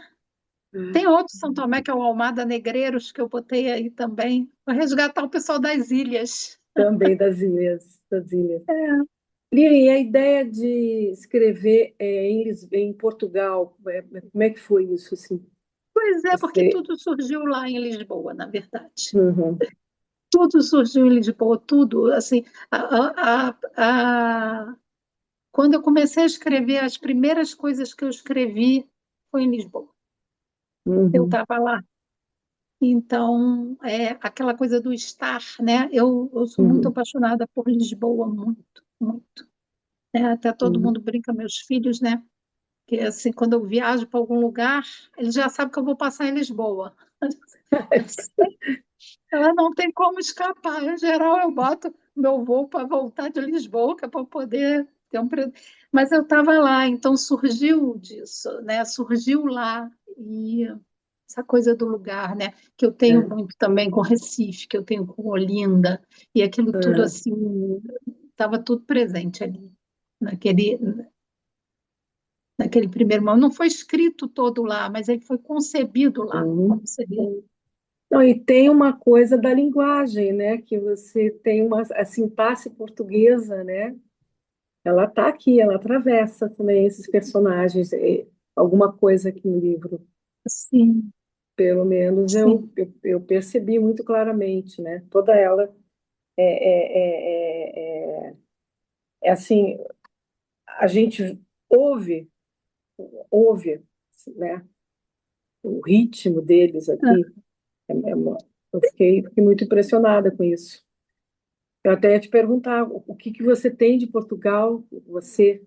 Tem outro São Tomé, que é o Almada Negreiros, que eu botei aí também, para resgatar o pessoal das ilhas. Também das ilhas, das ilhas. É, Lili, e a ideia de escrever em Portugal, como é que foi isso, assim? pois é, porque Você... tudo surgiu lá em Lisboa, na verdade. Uhum, Tudo surgiu em Lisboa, tudo. Assim, quando eu comecei a escrever, as primeiras coisas que eu escrevi foi em Lisboa. Eu uhum, estava lá. Então, aquela coisa do estar, né? Eu sou muito uhum, apaixonada por Lisboa, muito, muito. Até todo uhum. mundo brinca, meus filhos, né? Que assim, quando eu viajo para algum lugar, eles já sabem que eu vou passar em Lisboa. Ela não tem como escapar. Em geral, eu boto meu voo para voltar de Lisboa, que é para poder ter Mas eu estava lá, então surgiu disso, né? Surgiu lá e essa coisa do lugar, né? Que eu tenho É, muito também com Recife, que eu tenho com Olinda, e aquilo tudo é, assim estava tudo presente ali naquele naquele primeiro momento. Não foi escrito todo lá, mas ele foi concebido lá, uhum. como seria. Não, e tem uma coisa da linguagem, né? Que você tem a sintaxe portuguesa, né? Ela está aqui, ela atravessa também esses personagens. Alguma coisa aqui no livro, Sim, pelo menos sim. eu percebi muito claramente, né? Toda ela é assim, a gente ouve, ouve, né? O ritmo deles aqui. Eu fiquei muito impressionada com isso. Eu até ia te perguntar o que que você tem de Portugal, você,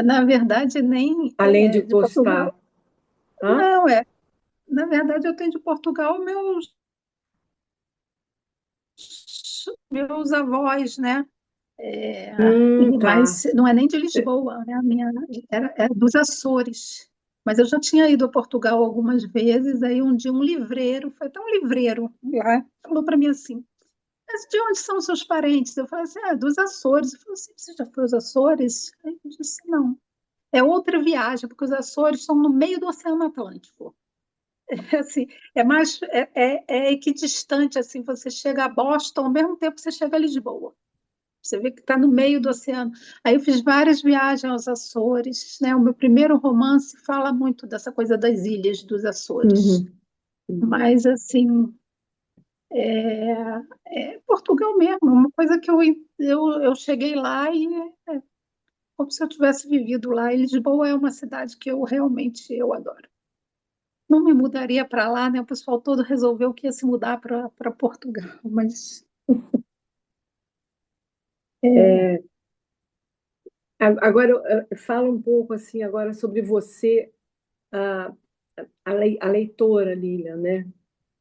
Na verdade, nem além de de Portugal. gostar. Hã? Não, na verdade, eu tenho de Portugal meus avós, né? Tá. Mas não é nem de Lisboa, né? A minha era dos Açores. Mas eu já tinha ido a Portugal algumas vezes, aí um dia um livreiro, foi até um livreiro lá, falou para mim assim: mas de onde são seus parentes? Eu falei assim: dos Açores. Ele falou assim: você já foi aos Açores? Aí eu disse: não. É outra viagem, porque os Açores estão no meio do Oceano Atlântico. Assim, é equidistante, assim, você chega a Boston ao mesmo tempo que você chega a Lisboa. Você vê que está no meio do oceano. Aí eu fiz várias viagens aos Açores, né? O meu primeiro romance fala muito dessa coisa das ilhas dos Açores. Uhum. Uhum. Mas, assim, Portugal mesmo, uma coisa que eu cheguei lá e é como se eu tivesse vivido lá. E Lisboa é uma cidade que eu adoro. Não me mudaria para lá, né? O pessoal todo resolveu que ia se mudar para Portugal, mas é, É, agora, fala um pouco assim agora sobre você, a, a leitora, Lilian, né?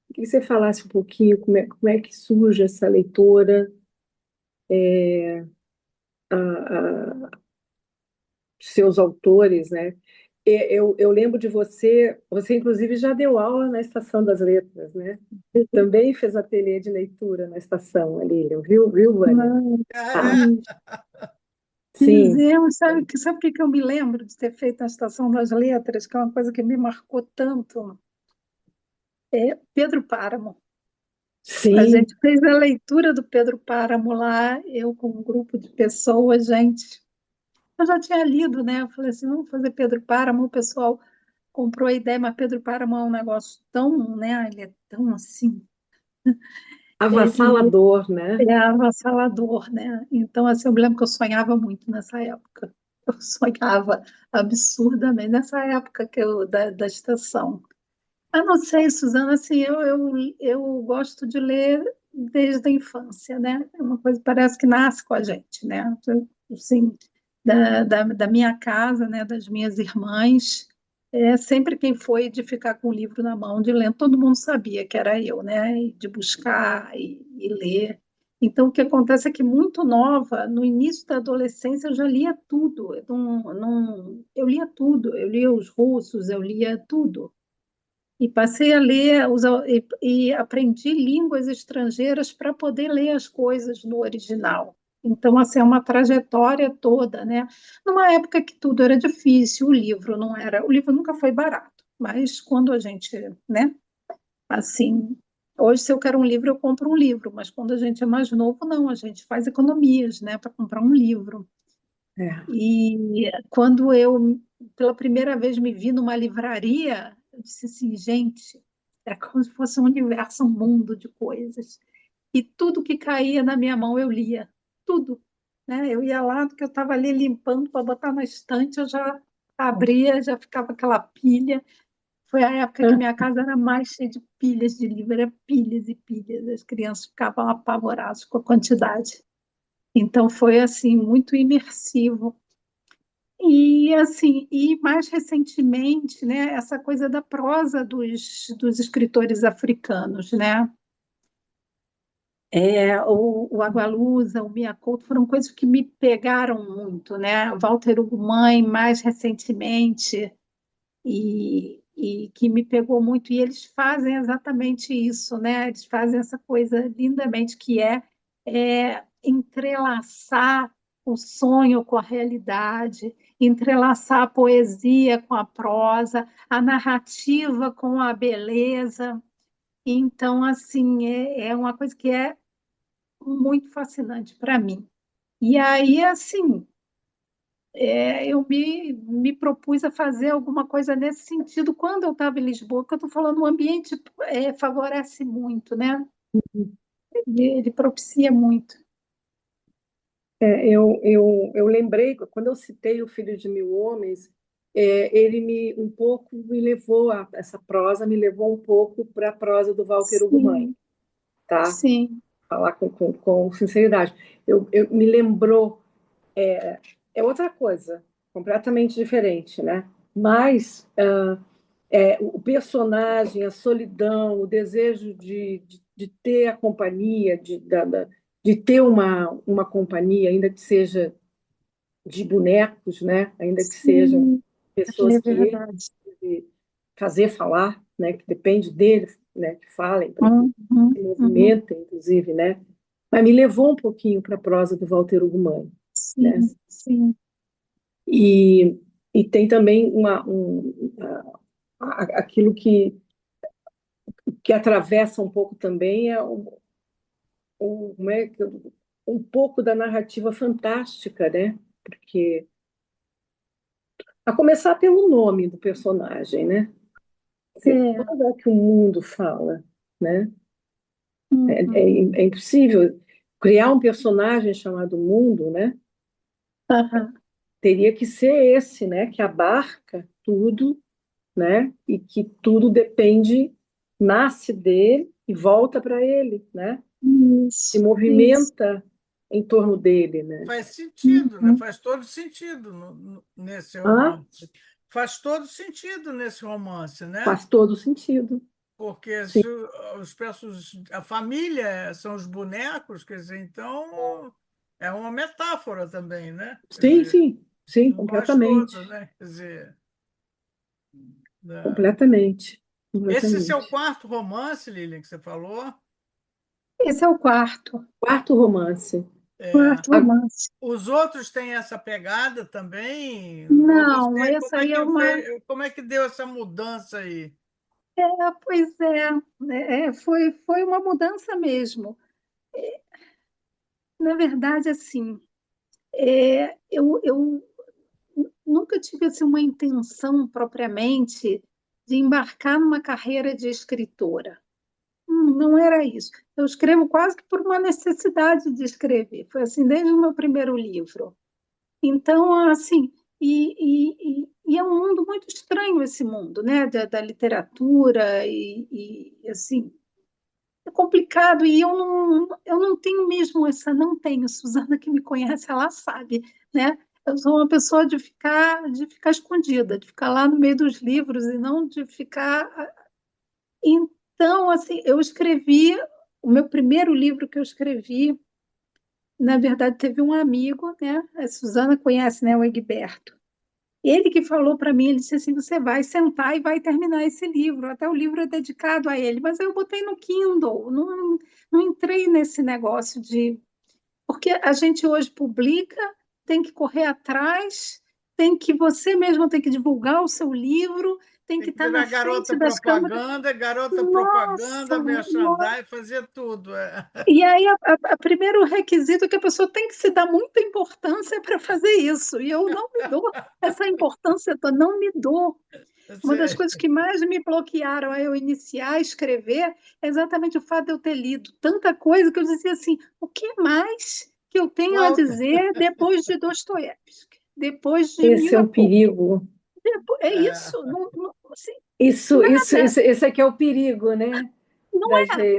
Queria que você falasse um pouquinho como é que surge essa leitora, seus autores, né? Eu lembro de você inclusive já deu aula na Estação das Letras, né? Também fez ateliê de leitura na estação ali, viu, Vânia? não, Ah, Ah, é? sim. fizemos, sabe o que que eu me lembro de ter feito na Estação das Letras, que é uma coisa que me marcou tanto? É Pedro Páramo. A Sim. gente fez a leitura do Pedro Páramo lá, eu com um grupo de pessoas, gente. Eu já tinha lido, né? Eu falei assim, vamos fazer Pedro Páramo. O pessoal comprou a ideia, mas Pedro Páramo é um negócio tão, né? Ele é tão assim, ele Avassalador, né? é avassalador, né? Então, assim, eu me lembro que eu sonhava muito nessa época. Eu sonhava absurdamente nessa época da estação. Eu não sei, Suzana, assim, eu gosto de ler desde a infância, né? É uma coisa que parece que nasce com a gente, né? Assim, da minha casa, né? Das minhas irmãs, sempre quem foi de ficar com o livro na mão, de ler, todo mundo sabia que era eu, né? E de buscar e ler. Então, o que acontece é que, muito nova, no início da adolescência, eu já lia tudo. Eu lia tudo. Eu lia os russos, eu lia tudo. E passei a ler e aprendi línguas estrangeiras para poder ler as coisas no original. Então, assim, é uma trajetória toda, né? Numa época que tudo era difícil, o livro não era, o livro nunca foi barato, mas quando a gente, né? Assim, hoje se eu quero um livro, eu compro um livro, mas quando a gente é mais novo, não, a gente faz economias, né, para comprar um livro. É. E quando eu, pela primeira vez, me vi numa livraria, eu disse assim, gente, é como se fosse um universo, um mundo de coisas. E tudo que caía na minha mão eu lia, tudo. Né? Eu ia lá, porque eu estava ali limpando para botar na estante, eu já abria, já ficava aquela pilha. Foi a época que minha casa era mais cheia de pilhas de livro, era pilhas e pilhas. As crianças ficavam apavoradas com a quantidade. Então foi assim muito imersivo. E assim, e mais recentemente, né, essa coisa da prosa dos escritores africanos, né? O Agualusa, o Mia Couto foram coisas que me pegaram muito, né? Walter Ugumãe, mais recentemente, e que me pegou muito. E eles fazem exatamente isso, né? Eles fazem essa coisa lindamente que é entrelaçar o sonho com a realidade, entrelaçar a poesia com a prosa, a narrativa com a beleza. Então, assim, é uma coisa que é muito fascinante para mim. E aí, assim, eu me propus a fazer alguma coisa nesse sentido quando eu estava em Lisboa, porque eu estou falando, o ambiente favorece muito, né? Ele propicia muito. Eu lembrei, quando eu citei O Filho de Mil Homens, ele um pouco me levou essa prosa, me levou um pouco para a prosa do Walter Ugumãe, Sim, tá? sim, Falar com sinceridade. Me lembrou, é outra coisa, completamente diferente, né? Mas o personagem, a solidão, o desejo de ter a companhia, de ter uma companhia, ainda que seja de bonecos, né? Ainda que sejam sim, pessoas é que ele verdade. deve fazer falar, né? Que depende dele, né? Que falem, para que Uhum, se uhum, movimentem, inclusive, né? Mas me levou um pouquinho para a prosa do Walter Ugumãe, né? sim, sim. E, e tem também aquilo que atravessa um pouco também como é que um pouco da narrativa fantástica, né? Porque, a começar pelo nome do personagem, né? Quer dizer, É, quando é que o mundo fala, né? uhum, É impossível criar um personagem chamado Mundo, né? aham, Teria que ser esse, né? Que abarca tudo, né? E que tudo depende, nasce dele e volta para ele, né? Se isso, movimenta em torno dele, né? Faz sentido, né? uhum, Faz todo sentido nesse Ah, romance. Faz todo sentido nesse romance, né? faz todo sentido. Porque Sim, se a família são os bonecos, quer dizer, então é uma metáfora também, né? Quer sim, dizer, sim, sim, nós todos, completamente. né? Quer dizer, né? Completamente. Esse seu Completamente. quarto romance, Lilian, que você falou, esse é o quarto, Quarto romance. é, quarto A- romance. os outros têm essa pegada também? Ou Não, você, esse aí é uma. como é que deu essa mudança aí? Pois foi uma mudança mesmo. Na verdade, assim, eu nunca tive assim, uma intenção propriamente de embarcar numa carreira de escritora. Não era isso. Eu escrevo quase que por uma necessidade de escrever. Foi assim desde o meu primeiro livro. Então, assim, e é um mundo muito estranho esse mundo, né, da literatura assim, é complicado e eu não tenho mesmo essa, não tenho, Suzana que me conhece, ela sabe, né? Eu sou uma pessoa de ficar escondida, de ficar lá no meio dos livros e não de ficar. Então, assim, eu escrevi o meu primeiro livro que eu escrevi, na verdade, teve um amigo, né? A Suzana conhece, né, o Egberto. Ele que falou para mim, ele disse assim, você vai sentar e vai terminar esse livro, até o livro é dedicado a ele, mas eu botei no Kindle, não entrei nesse negócio de... Porque a gente hoje publica, tem que correr atrás, você mesmo tem que divulgar o seu livro, tem Tem que que estar na virar frente das câmeras. garota Nossa, propaganda, merchandising, fazer tudo. É. e aí, a primeiro requisito é que a pessoa tem que se dar muita importância para fazer isso. E eu não me dou essa importância, toda, não me dou. Uma das Você- coisas que mais me bloquearam a eu iniciar a escrever é exatamente o fato de eu ter lido tanta coisa que eu dizia assim: o que mais que eu tenho a Falta. dizer depois de Dostoiévski? Depois de Esse Mil é e um pouco? perigo. É É. isso, assim, nada, Esse é que é o perigo, né? não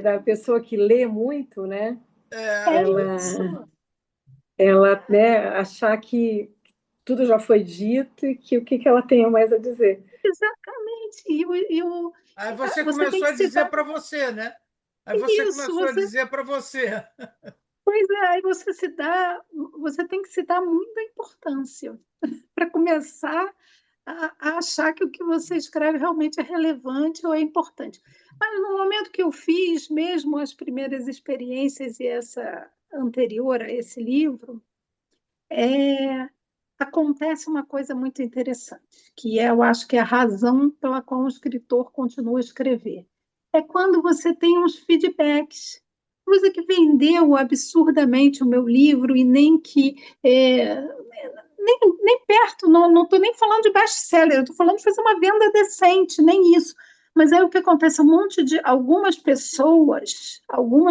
Da pessoa que lê muito, né? é É. isso. Ela, né, achar que tudo já foi dito e que o que que ela tem a mais a dizer. Exatamente. Aí você Você tem começou que a se dizer dar para você, né? Aí você isso, começou a dizer para você. pois é, aí você tem que se dar muita importância para começar a achar que o que você escreve realmente é relevante ou é importante. Mas no momento que eu fiz mesmo as primeiras experiências e essa anterior a esse livro, é, acontece uma coisa muito interessante, que é, eu acho que é a razão pela qual o escritor continua a escrever. É quando você tem uns feedbacks. Você que vendeu absurdamente o meu livro e nem que é, nem perto, não estou nem falando de best-seller, eu estou falando de fazer uma venda decente, nem isso. Mas aí o que acontece? Um monte de algumas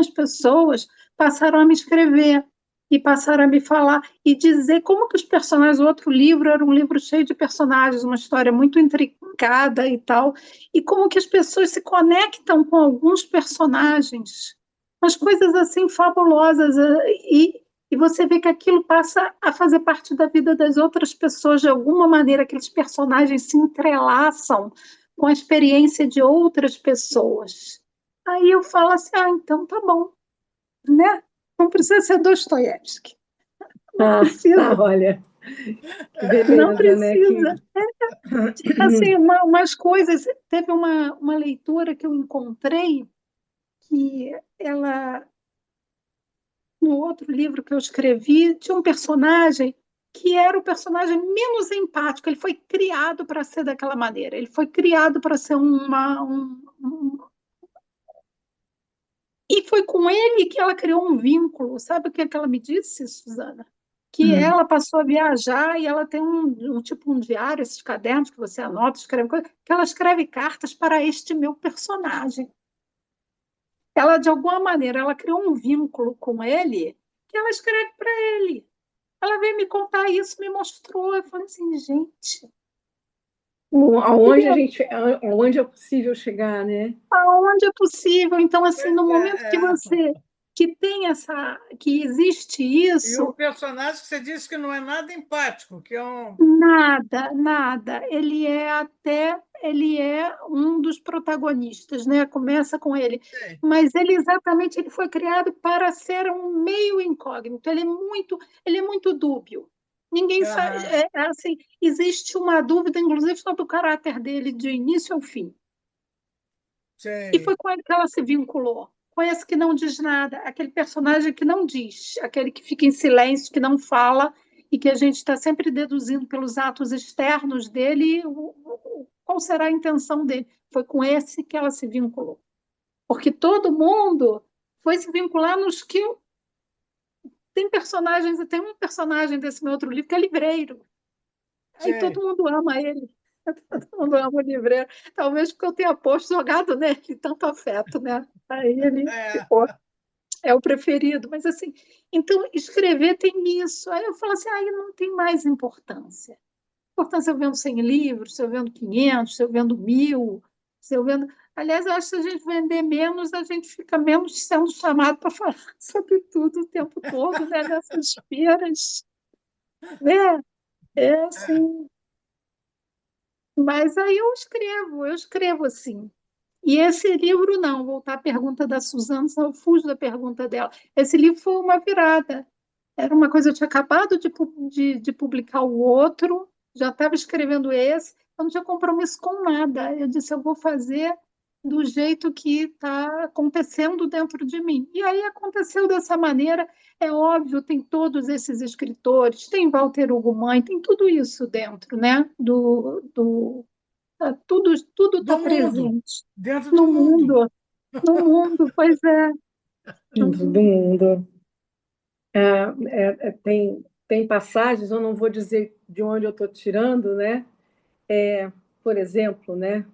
pessoas passaram a me escrever e passaram a me falar e dizer como que os personagens, o outro livro era um livro cheio de personagens, uma história muito intricada e tal, e como que as pessoas se conectam com alguns personagens, umas coisas assim fabulosas e você vê que aquilo passa a fazer parte da vida das outras pessoas de alguma maneira, aqueles personagens se entrelaçam com a experiência de outras pessoas. Aí eu falo assim, então tá bom, né? Não precisa ser Dostoiévski. Não precisa, Olha, que não beleza, né? Que... precisa. Assim, umas coisas. Teve uma leitora que eu encontrei que ela, no outro livro que eu escrevi, tinha um personagem que era o personagem menos empático. Ele foi criado para ser daquela maneira. Ele foi criado para ser E foi com ele que ela criou um vínculo. Sabe o que é que ela me disse, Suzana? Que Hum. ela passou a viajar e ela tem tipo um diário, esses cadernos que você anota, escreve coisa, que ela escreve cartas para este meu personagem. Ela, de alguma maneira, ela criou um vínculo com ele que ela escreve para ele. Ela veio me contar isso, me mostrou. Eu falei assim, gente, Aonde a gente, aonde é possível chegar, né? aonde é possível? Então, assim, Pois no momento que é. você que tem que existe E o isso, personagem que você disse que não é nada empático, que é um. nada, nada. Ele é um dos protagonistas, né? Começa com ele, Sei. mas ele foi criado para ser um meio incógnito. Ele é muito dúbio. Ninguém sabe, Aham, assim, existe uma dúvida, inclusive, sobre o caráter dele de início ao fim. E foi sei. com ele que ela se vinculou. Com esse que não diz nada, aquele personagem que não diz, aquele que fica em silêncio, que não fala, e que a gente está sempre deduzindo pelos atos externos dele qual será a intenção dele. Foi com esse que ela se vinculou. Porque todo mundo foi se vincular nos que. Tem personagens, tem um personagem desse meu outro livro que é livreiro. Aí todo Sei. mundo ama ele. Todo mundo ama o livreiro. Talvez porque eu tenha posto jogado nele tanto afeto, né? Aí ele É. ficou. É o preferido, mas assim, então escrever tem isso. Aí eu falo assim, aí não tem mais importância. Importância eu vendo 100 livros, se eu vendo 500, se eu vendo 1.000, se eu vendo. Aliás, eu acho que se a gente vender menos, a gente fica menos sendo chamado para falar sobre tudo o tempo todo, né? Nessas feiras, né? É assim. Mas aí eu escrevo assim. E esse livro, não, voltar à pergunta da Suzana, senão eu fujo da pergunta dela. Esse livro foi uma virada. Era uma coisa, eu tinha acabado de publicar o outro, já estava escrevendo esse, eu não tinha compromisso com nada. Eu disse, eu vou fazer do jeito que está acontecendo dentro de mim. E aí aconteceu dessa maneira. É óbvio, tem todos esses escritores, tem Walter Hugo Mãe, tem tudo isso dentro, né? Tudo Do está mundo, presente dentro do no mundo. mundo, no mundo, pois é. Do mundo. Tem passagens, eu não vou dizer de onde eu estou tirando, né? Por exemplo, né?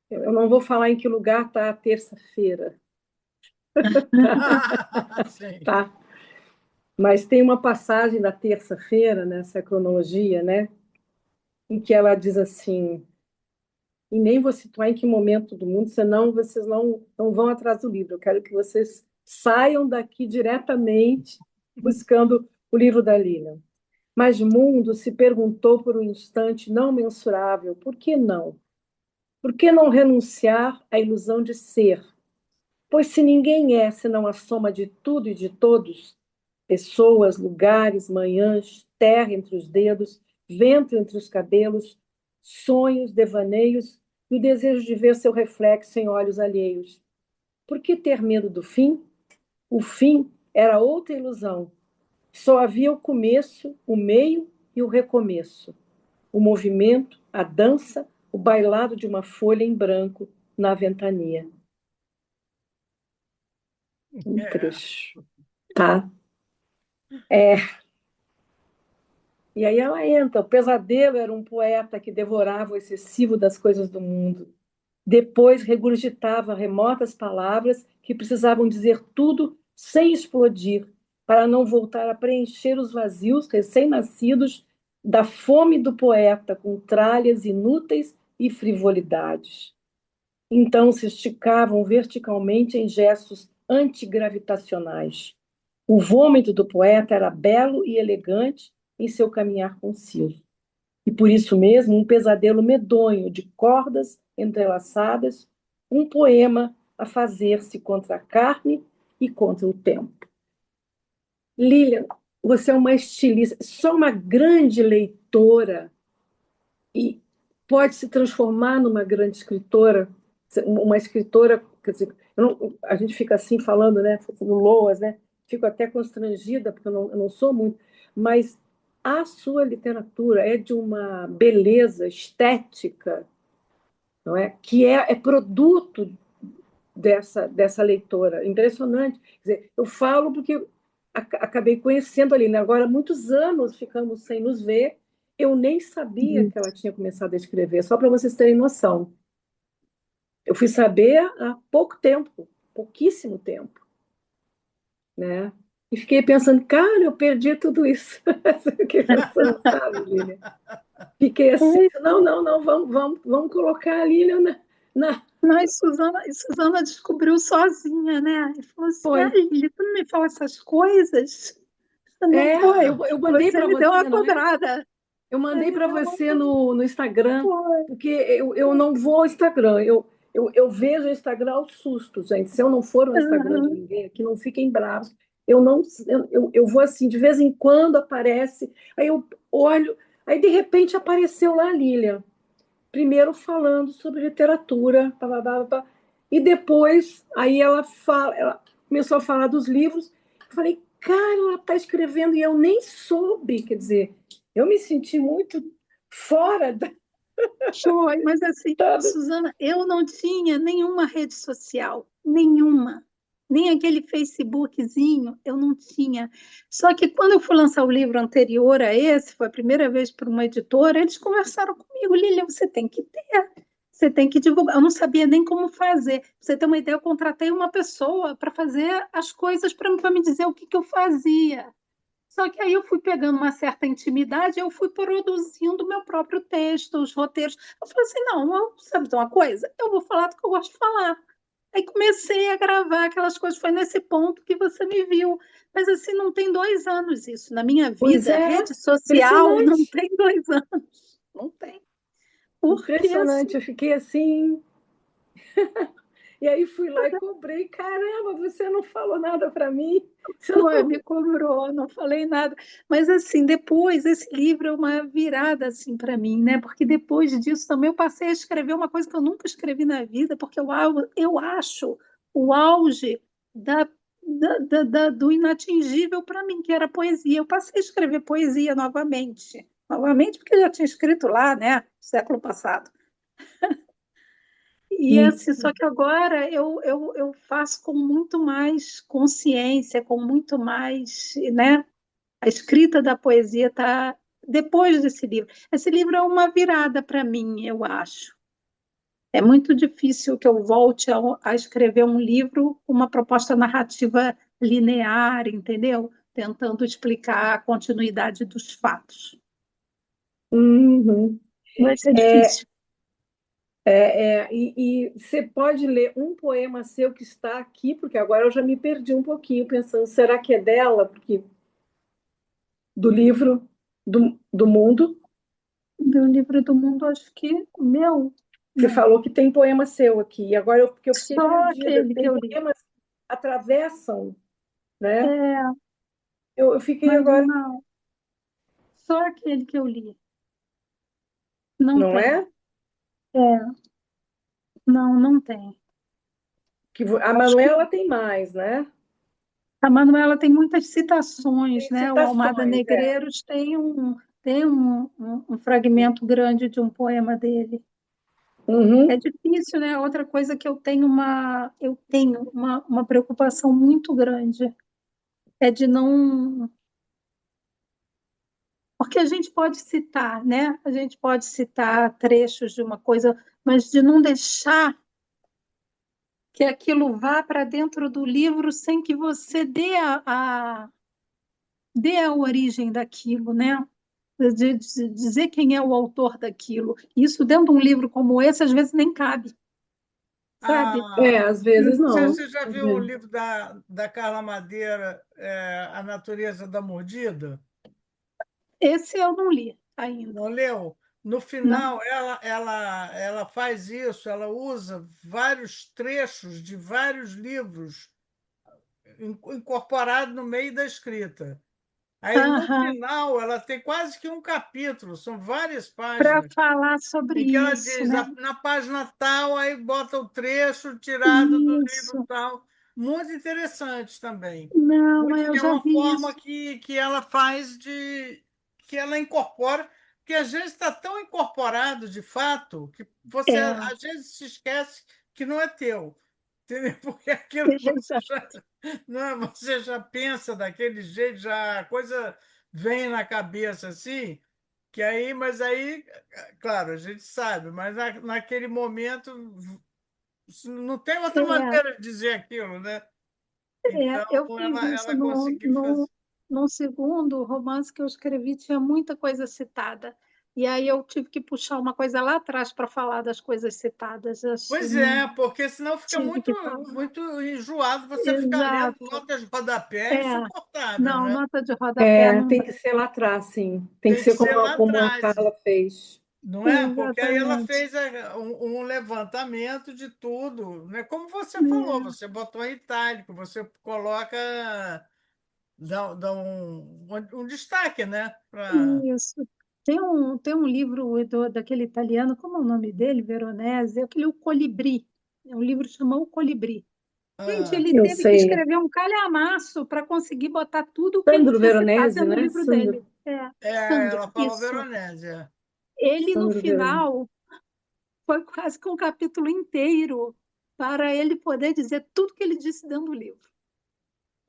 Eu não vou falar em que lugar está a terça-feira, Sim. tá? Mas tem uma passagem da terça-feira nessa cronologia, né? Em que ela diz assim, e nem vou situar em que momento do mundo, senão vocês não vão atrás do livro. Eu quero que vocês saiam daqui diretamente buscando o livro da Lilian. Mas Mundo se perguntou por um instante não mensurável, por que não? Por que não renunciar à ilusão de ser? Pois se ninguém é senão a soma de tudo e de todos, pessoas, lugares, manhãs, terra entre os dedos, vento entre os cabelos, sonhos, devaneios e o desejo de ver seu reflexo em olhos alheios. Por que ter medo do fim? O fim era outra ilusão. Só havia o começo, o meio e o recomeço. O movimento, a dança, o bailado de uma folha em branco na ventania. Um É. trecho, tá? É, e aí ela entra. O pesadelo era um poeta que devorava o excessivo das coisas do mundo. Depois regurgitava remotas palavras que precisavam dizer tudo sem explodir, para não voltar a preencher os vazios recém-nascidos da fome do poeta com tralhas inúteis e frivolidades. Então se esticavam verticalmente em gestos antigravitacionais. O vômito do poeta era belo e elegante em seu caminhar conciso. E por isso mesmo, um pesadelo medonho de cordas entrelaçadas, um poema a fazer-se contra a carne e contra o tempo. Lilian, você é uma estilista, só uma grande leitora e pode se transformar numa grande escritora, uma escritora, quer dizer, a gente fica assim falando, né, no Loas, né, fico até constrangida, porque eu não sou muito, mas a sua literatura é de uma beleza estética, não é? Que é produto dessa leitora. Impressionante. Quer dizer, eu falo porque acabei conhecendo a Lília. Agora, muitos anos ficamos sem nos ver. Eu nem sabia que ela tinha começado a escrever, só para vocês terem noção. Eu fui saber há pouco tempo, pouquíssimo tempo, né? E fiquei pensando, cara, eu perdi tudo isso. Fiquei pensando, sabe, Lília? Fiquei assim, não, não, não, vamos colocar a Lília na... Não, e Suzana descobriu sozinha, né? E falou assim: Foi. ah, Lili, tu não me fala essas coisas? Não foi. Eu mandei Você para me deu uma você, não é? cobrada. Eu Você mandei me para deu uma você cobrada. no Instagram, Foi. porque eu não vou ao Instagram. Eu vejo o Instagram aos sustos, gente. Se eu não for no Instagram de Aham. ninguém aqui, não fiquem bravos. Eu não, eu vou assim, de vez em quando aparece, aí eu olho, aí de repente apareceu lá a Lilian, primeiro falando sobre literatura, pá, pá, pá, pá, e depois aí ela começou a falar dos livros. Eu falei, cara, ela está escrevendo e eu nem soube, quer dizer, eu me senti muito fora da. Foi, mas assim, Suzana, eu não tinha nenhuma rede social, nenhuma. Nem aquele Facebookzinho, eu não tinha. Só que quando eu fui lançar o livro anterior a esse, foi a primeira vez para uma editora, eles conversaram comigo, Lília, você tem que ter, você tem que divulgar. Eu não sabia nem como fazer. Pra você ter uma ideia, eu contratei uma pessoa para fazer as coisas para me dizer o que eu fazia. Só que aí eu fui pegando uma certa intimidade, eu fui produzindo o meu próprio texto, os roteiros. Eu falei assim, não, sabe de uma coisa? Eu vou falar do que eu gosto de falar. Aí comecei a gravar aquelas coisas, foi nesse ponto que você me viu. Mas assim, não tem 2 anos isso. Na minha Pois vida, é, rede social não impressionante, tem 2 anos. Não tem. Porque assim, impressionante. Eu fiquei assim, e aí fui lá e cobrei. Caramba, você não falou nada para mim. Você foi, não... me cobrou, não falei nada. Mas assim, depois esse livro é uma virada assim para mim, né? Porque depois disso também eu passei a escrever uma coisa que eu nunca escrevi na vida, porque eu acho o auge da, do inatingível para mim, que era poesia. Eu passei a escrever poesia novamente. Novamente, porque eu já tinha escrito lá, né? Século passado. E E, assim, só que agora eu faço com muito mais consciência, com muito mais, né? A escrita da poesia está depois desse livro. Esse livro é uma virada para mim, eu acho. É muito difícil que eu volte a escrever um livro com uma proposta narrativa linear, entendeu? Tentando explicar a continuidade dos fatos. uhum. Vai ser difícil. E você pode ler um poema seu que está aqui, porque agora eu já me perdi um pouquinho pensando, será que é dela? Porque do livro do mundo, Meu livro do mundo, acho que meu, você não. falou que tem poema seu aqui. E agora porque eu fiquei Só perdida, aquele que tem eu li. poemas que atravessam, né? É, Eu fiquei mas agora, não. Só aquele que eu li. Não não tem. é? É, não, não tem. Que a Acho que Manuela tem mais, né? a Manuela tem muitas citações, Tem né? O Almada citações, é. Negreiros tem um fragmento grande de um poema dele. É Uhum. difícil, né? Outra coisa que eu tenho uma preocupação muito grande é de não. Porque a gente pode citar, né? A gente pode citar trechos de uma coisa, mas de não deixar que aquilo vá para dentro do livro sem que você dê a origem daquilo, né? De dizer quem é o autor daquilo. Isso dentro de um livro como esse, às vezes nem cabe, sabe? Às Eu vezes não sei se não. você já Às viu o vezes. livro da Carla Madeira, A Natureza da Mordida. Esse eu não li ainda. Não leu? No Não. final, ela faz isso, ela usa vários trechos de vários livros incorporados no meio da escrita. Aí, no Aham. final, ela tem quase que um capítulo, são várias Para páginas, falar sobre em que ela isso, diz, né? na página tal, aí bota o trecho tirado do livro Isso. tal. Muito interessante também. Não, Porque eu é já uma vi forma isso. que ela faz que ela incorpora, que às vezes está tão incorporado de fato que você É, às vezes se esquece que não é teu. entendeu? Porque aquilo você já, não, você já pensa daquele jeito, já a coisa vem na cabeça assim, que aí, mas aí, claro, a gente sabe, mas naquele momento não tem outra É, maneira de dizer aquilo, né? Então, eu fiz isso ela conseguiu fazer. no segundo romance que eu escrevi, tinha muita coisa citada. E aí eu tive que puxar uma coisa lá atrás para falar das coisas citadas. Pois é, porque senão fica Tive muito, que falar. muito enjoado você ficar lendo Exato. notas de rodapé, é É, insuportável, não, né? nota de rodapé É, não tem dá. que ser lá atrás, sim. Tem que Tem que ser ser lá como a atrás, Carla fez. não é? Porque aí ela Exatamente. fez um levantamento de tudo, né? Como você falou, É, você botou em itálico, você coloca, dá um destaque, né? isso. Tem um livro daquele italiano, como é o nome dele? Veronese, aquele O Colibri. É um livro chamado O Colibri. Gente, Ah, ele Eu teve que sei. escrever um calhamaço para conseguir botar tudo o que ele Sandro tinha citado Veronese, dentro do né? livro dele. Sandro, ela Sandro, falou isso. Veronese. Ele, no Sandro Veronese. final, foi quase que um capítulo inteiro para ele poder dizer tudo que ele disse dentro do livro.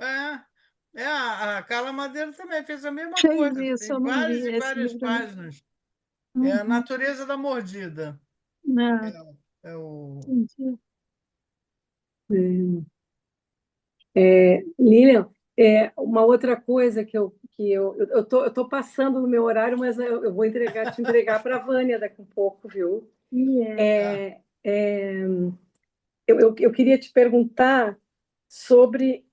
A Carla Madeira também fez a mesma Fez coisa, isso, tem eu não várias vi e esse várias livro, não. páginas. É a Uhum. natureza da mordida. Não, É o... entendi. Lilian, uma outra coisa eu tô passando no meu horário, mas eu vou te entregar para a Vânia daqui um pouco, viu? E é. Ah, É, é, eu queria te perguntar sobre,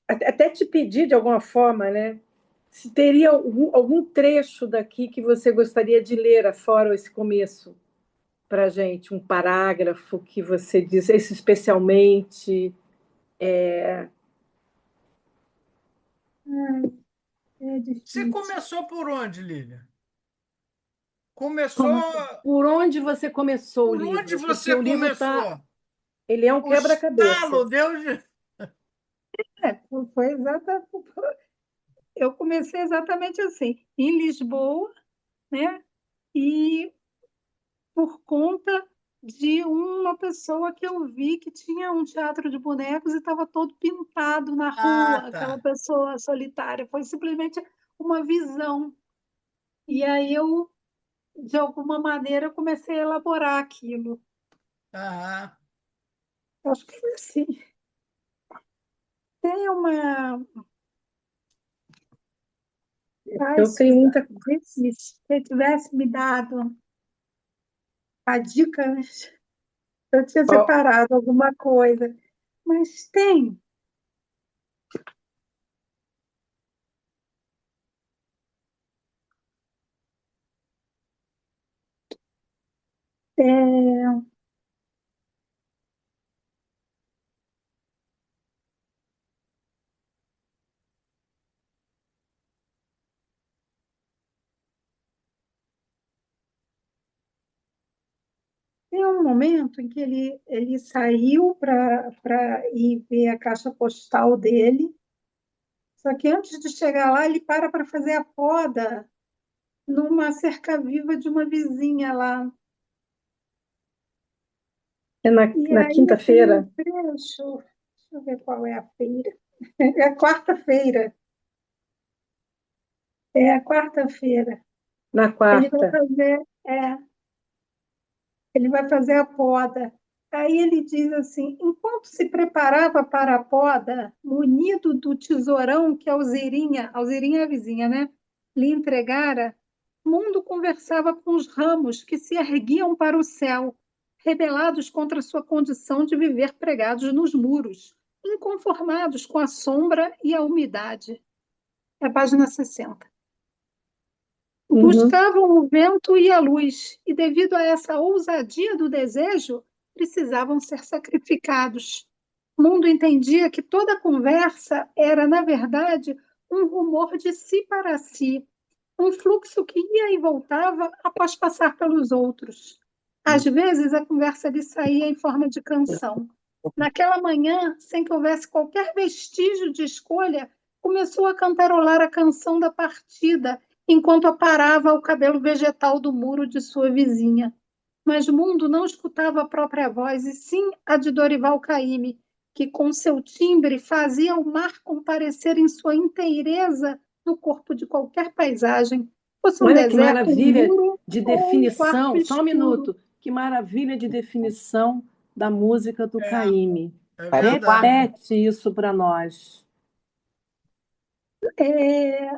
até te pedir de alguma forma, né? Se teria algum trecho daqui que você gostaria de ler, afora esse começo, para gente, um parágrafo que você diz, esse especialmente. Ai, é você difícil. começou por onde, Lívia? Começou Como assim? Por onde você começou o por onde livro? Porque você o livro tá, começou? ele é um O estalo quebra-cabeça. deu É, foi exatamente. Eu comecei exatamente assim, em Lisboa, né? E por conta de uma pessoa que eu vi que tinha um teatro de bonecos e estava todo pintado na Ah, rua, aquela tá. pessoa solitária. Foi simplesmente uma visão. E aí eu, de alguma maneira, comecei a elaborar aquilo. Ah, Acho que foi assim. Tem uma. Ai, Eu tenho muita. Suzana, difícil. Se você tivesse me dado a dica, né, eu tinha Ó, separado alguma coisa. Mas tem. É, tem um momento em que ele saiu para ir ver a caixa postal dele, só que antes de chegar lá, ele para fazer a poda numa cerca-viva de uma vizinha lá. é E na aí tem um quinta-feira, trecho, deixa eu ver qual é a feira. É a quarta-feira. É a quarta-feira. na Ele vai quarta. fazer, é, ele vai fazer a poda. Aí ele diz assim: enquanto se preparava para a poda, munido do tesourão que Alzirinha é a vizinha, né? Lhe entregara, Mundo conversava com os ramos que se erguiam para o céu, rebelados contra sua condição de viver pregados nos muros, inconformados com a sombra e a umidade. É a página 60. Uhum. Buscavam o vento e a luz, e devido a essa ousadia do desejo, precisavam ser sacrificados. O mundo entendia que toda conversa era, na verdade, um rumor de si para si, um fluxo que ia e voltava após passar pelos outros. Às vezes, a conversa lhe saía em forma de canção. Naquela manhã, sem que houvesse qualquer vestígio de escolha, começou a cantarolar a canção da partida enquanto aparava o cabelo vegetal do muro de sua vizinha. Mas o mundo não escutava a própria voz, e sim a de Dorival Caymmi, que com seu timbre fazia o mar comparecer em sua inteireza no corpo de qualquer paisagem, fosse um Olha que deserto, um maravilha muro de ou um quarto definição, só um escuro. minuto. Que maravilha de definição da música do É, Caymmi. é Vai pro quarto. verdade. Repete isso para nós.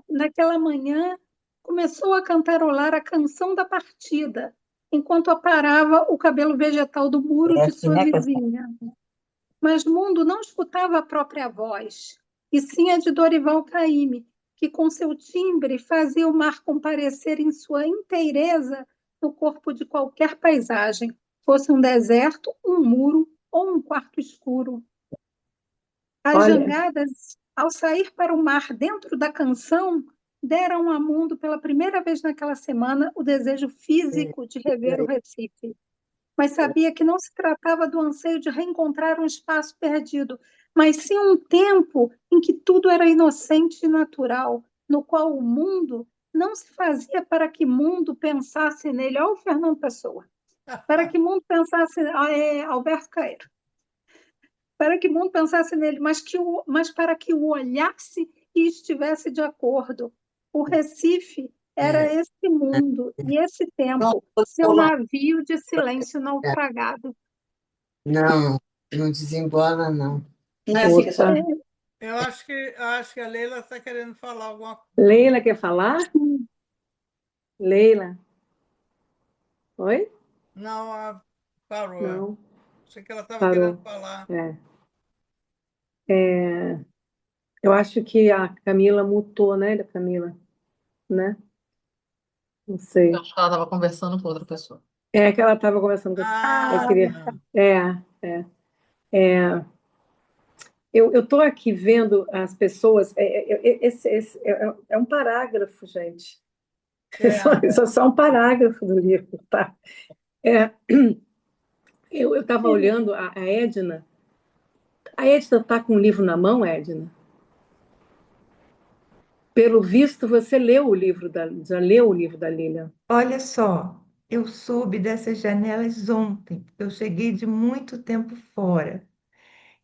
Naquela manhã, começou a cantarolar a canção da partida, enquanto aparava o cabelo vegetal do muro É de assim, sua né, vizinha. Mas Mundo não escutava a própria voz, e sim a de Dorival Caymmi, que com seu timbre fazia o mar comparecer em sua inteireza no corpo de qualquer paisagem, fosse um deserto, um muro ou um quarto escuro. As Olha, jangadas, ao sair para o mar dentro da canção, deram a Mundo pela primeira vez naquela semana o desejo físico de rever o Recife, mas sabia que não se tratava do anseio de reencontrar um espaço perdido, mas sim um tempo em que tudo era inocente e natural, no qual o mundo não se fazia para que mundo pensasse nele. Olha o Fernando Pessoa. Para que mundo pensasse, Alberto Caeiro, para que mundo pensasse nele, mas para que o olhasse e estivesse de acordo. O Recife era É, esse mundo e esse não, tempo, seu navio de silêncio naufragado. não, não desembola, não. Não é assim que só. outra. Eu acho que a Leila está querendo falar alguma coisa. Leila quer falar? Leila, oi? Não, parou. Não, Achei que ela estava querendo parou. falar. É. Eu acho que a Camila mutou, né, Camila? Né? Não Eu sei. acho que ela estava conversando com outra pessoa. É que ela estava conversando com. Eu Ah, queria. É, é. É. Eu estou aqui vendo as pessoas. Esse é um parágrafo, gente. é. Isso é só um parágrafo do livro, tá? É, eu estava olhando a Edna. A Edna está com o livro na mão, Edna? Pelo visto, você leu o livro já leu o livro da Lilian. Olha só, eu soube dessas janelas ontem. Eu cheguei de muito tempo fora.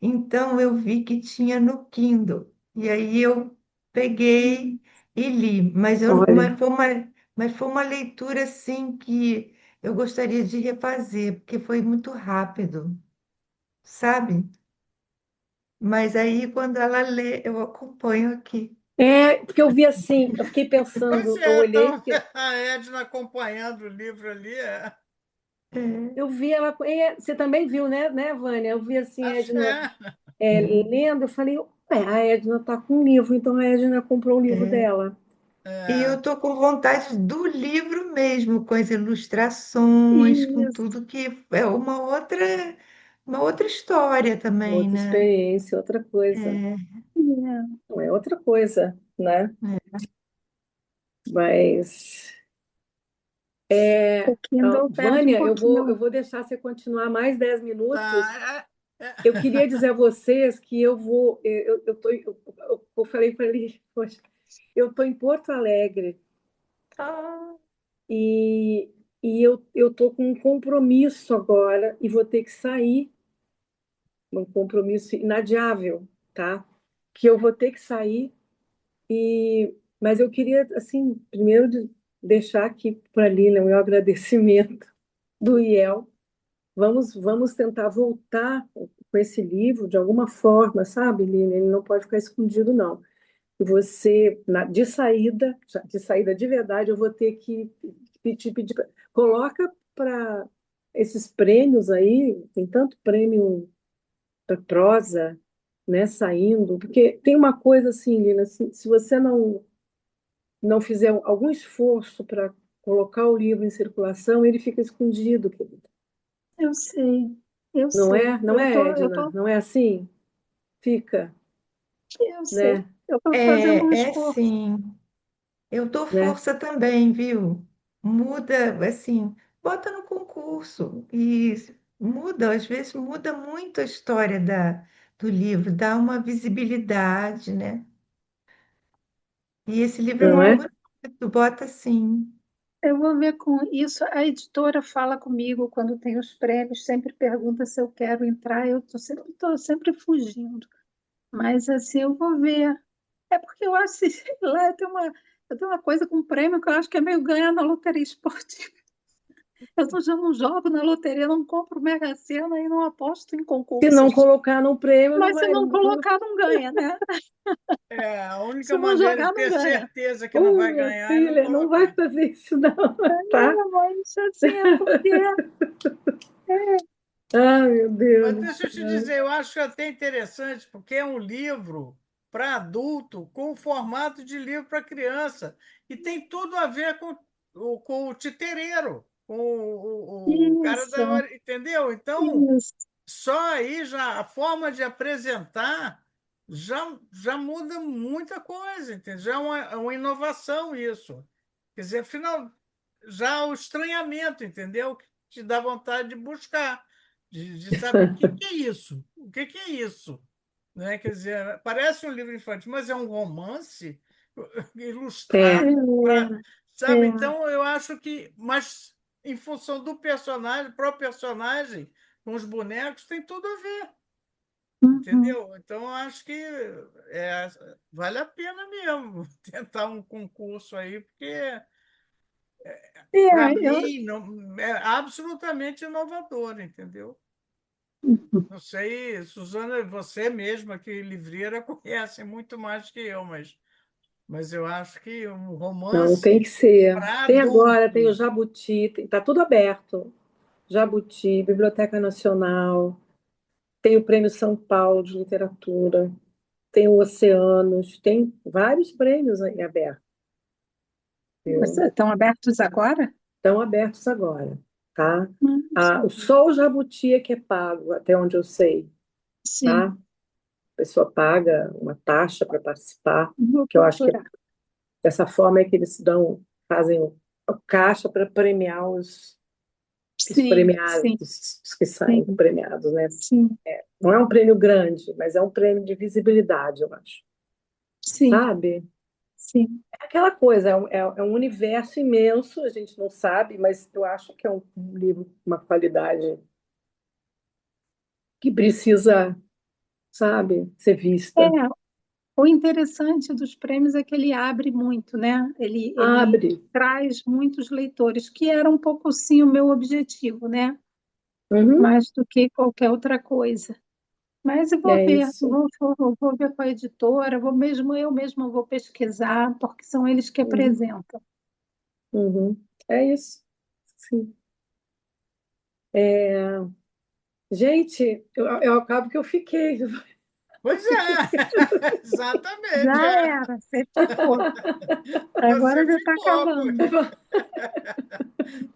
Então eu vi que tinha no Kindle. E aí eu peguei e li. Olha, Mas foi uma leitura assim que eu gostaria de refazer, porque foi muito rápido, sabe? Mas aí quando ela lê, eu acompanho aqui. porque eu vi assim, eu fiquei Pois pensando, eu é, olhei, então porque a Edna acompanhando o livro ali, É, eu vi ela. Você também viu, né, Vânia? Eu vi assim, a acho que Edna é. lendo, eu falei, a Edna está com um livro, então a Edna comprou o livro é. dela. E eu É, estou com vontade do livro mesmo, com as ilustrações, com Isso, tudo que é uma outra história também, outra né? experiência, outra coisa. É, Não é outra coisa, né? é. Mas, O Kindle perde um Vânia, eu pouquinho. vou deixar você continuar mais 10 minutos. tá. Eu queria dizer a vocês que eu vou. Eu falei para ele, poxa, eu estou em Porto Alegre Ah, e, eu estou com um compromisso agora e vou ter que sair, um compromisso inadiável, tá? Que eu vou ter que sair, mas eu queria, assim, primeiro deixar aqui para a Lilian o meu agradecimento do IEL. Vamos tentar voltar com esse livro de alguma forma, sabe, Lilian? Ele não pode ficar escondido, não. E você, de saída de verdade, eu vou ter que te pedir, coloca para esses prêmios aí, tem tanto prêmio para prosa, né, saindo, porque tem uma coisa assim, Lina, se você não fizer algum esforço para colocar o livro em circulação, ele fica escondido, querida. Eu sei, eu Não sei. é? Não é, Eu Edna? tô, Não é assim? Fica, eu sei. né? Eu estou fazendo um esforço. sim. Eu dou Né? força também, viu? Muda, assim, bota no concurso e muda, às vezes muda muito a história do livro, dá uma visibilidade, né? E esse livro é Não muito é? bonito, bota sim. Eu vou ver com isso. A editora fala comigo quando tem os prêmios, sempre pergunta se eu quero entrar. Eu tô sempre fugindo. Mas assim, eu vou ver. É porque eu acho, sei lá, eu tenho uma coisa com prêmio que eu acho que é meio ganhar na loteria esportiva. Já não jogo na loteria, não compro Mega Sena e não aposto em Se não concursos. colocar no prêmio, não Mas se vai. não colocar, não ganha, né? A única Se não maneira de jogar, não ter ganha. certeza que não vai Minha ganhar é não filha, não vai colocar. fazer isso não, tá? Mas assim, é porque Ai, meu Mas Deus. deixa eu te dizer, eu acho até interessante, porque é um livro para adulto com o formato de livro para criança. E tem tudo a ver com o titereiro, com o cara isso, da. Entendeu? Então, isso. só aí já a forma de apresentar já muda muita coisa, entendeu? Já é uma inovação isso. Quer dizer, afinal, já o estranhamento, entendeu? Que te dá vontade de buscar, de saber o que que é isso, o que que é isso, né? Quer dizer, parece um livro infantil, mas é um romance É, ilustrado, sabe? É. Então, eu acho que, mas em função do personagem, próprio personagem, com os bonecos, tem tudo a ver, Uhum. entendeu? Então, eu acho que é, vale a pena mesmo tentar um concurso aí, porque para É, mim não, é absolutamente inovador, entendeu? Não sei, Suzana, você mesma, que livreira, conhece muito mais que eu, mas eu acho que um não, tem romance que ser. para Tem agora, tem o adulto. Jabuti, tá tudo aberto. Jabuti, Biblioteca Nacional, tem o Prêmio São Paulo de Literatura, tem o Oceanos, tem vários prêmios aí abertos, mas viu? estão abertos agora? Estão abertos agora, tá? Não Ah, sabia. só o Jabuti é que é pago, até onde eu sei, tá? Sim, A pessoa paga uma taxa para participar, vou que eu acho que procurar. dessa forma é que eles fazem o caixa para premiar os Sim, premiados, sim, os que saem sim, premiados, né? sim, Não é um prêmio grande, mas é um prêmio de visibilidade, eu acho. sim, Sabe? sim. É aquela coisa, é um universo imenso, a gente não sabe, mas eu acho que é um livro com uma qualidade que precisa, sabe, ser É, vista. o interessante dos prêmios é que ele abre muito, né? Ele Abre. traz muitos leitores, que era um pouco sim o meu objetivo, né? Uhum, Mais do que qualquer outra coisa. Mas eu vou é ver, isso. vou ver com a editora, eu mesma vou pesquisar, porque são eles que Uhum, apresentam. uhum, é isso. Sim. É, gente, eu acabo que eu fiquei. Pois é, Já exatamente. É. era, você ficou. Você Agora já está ficou, acabando.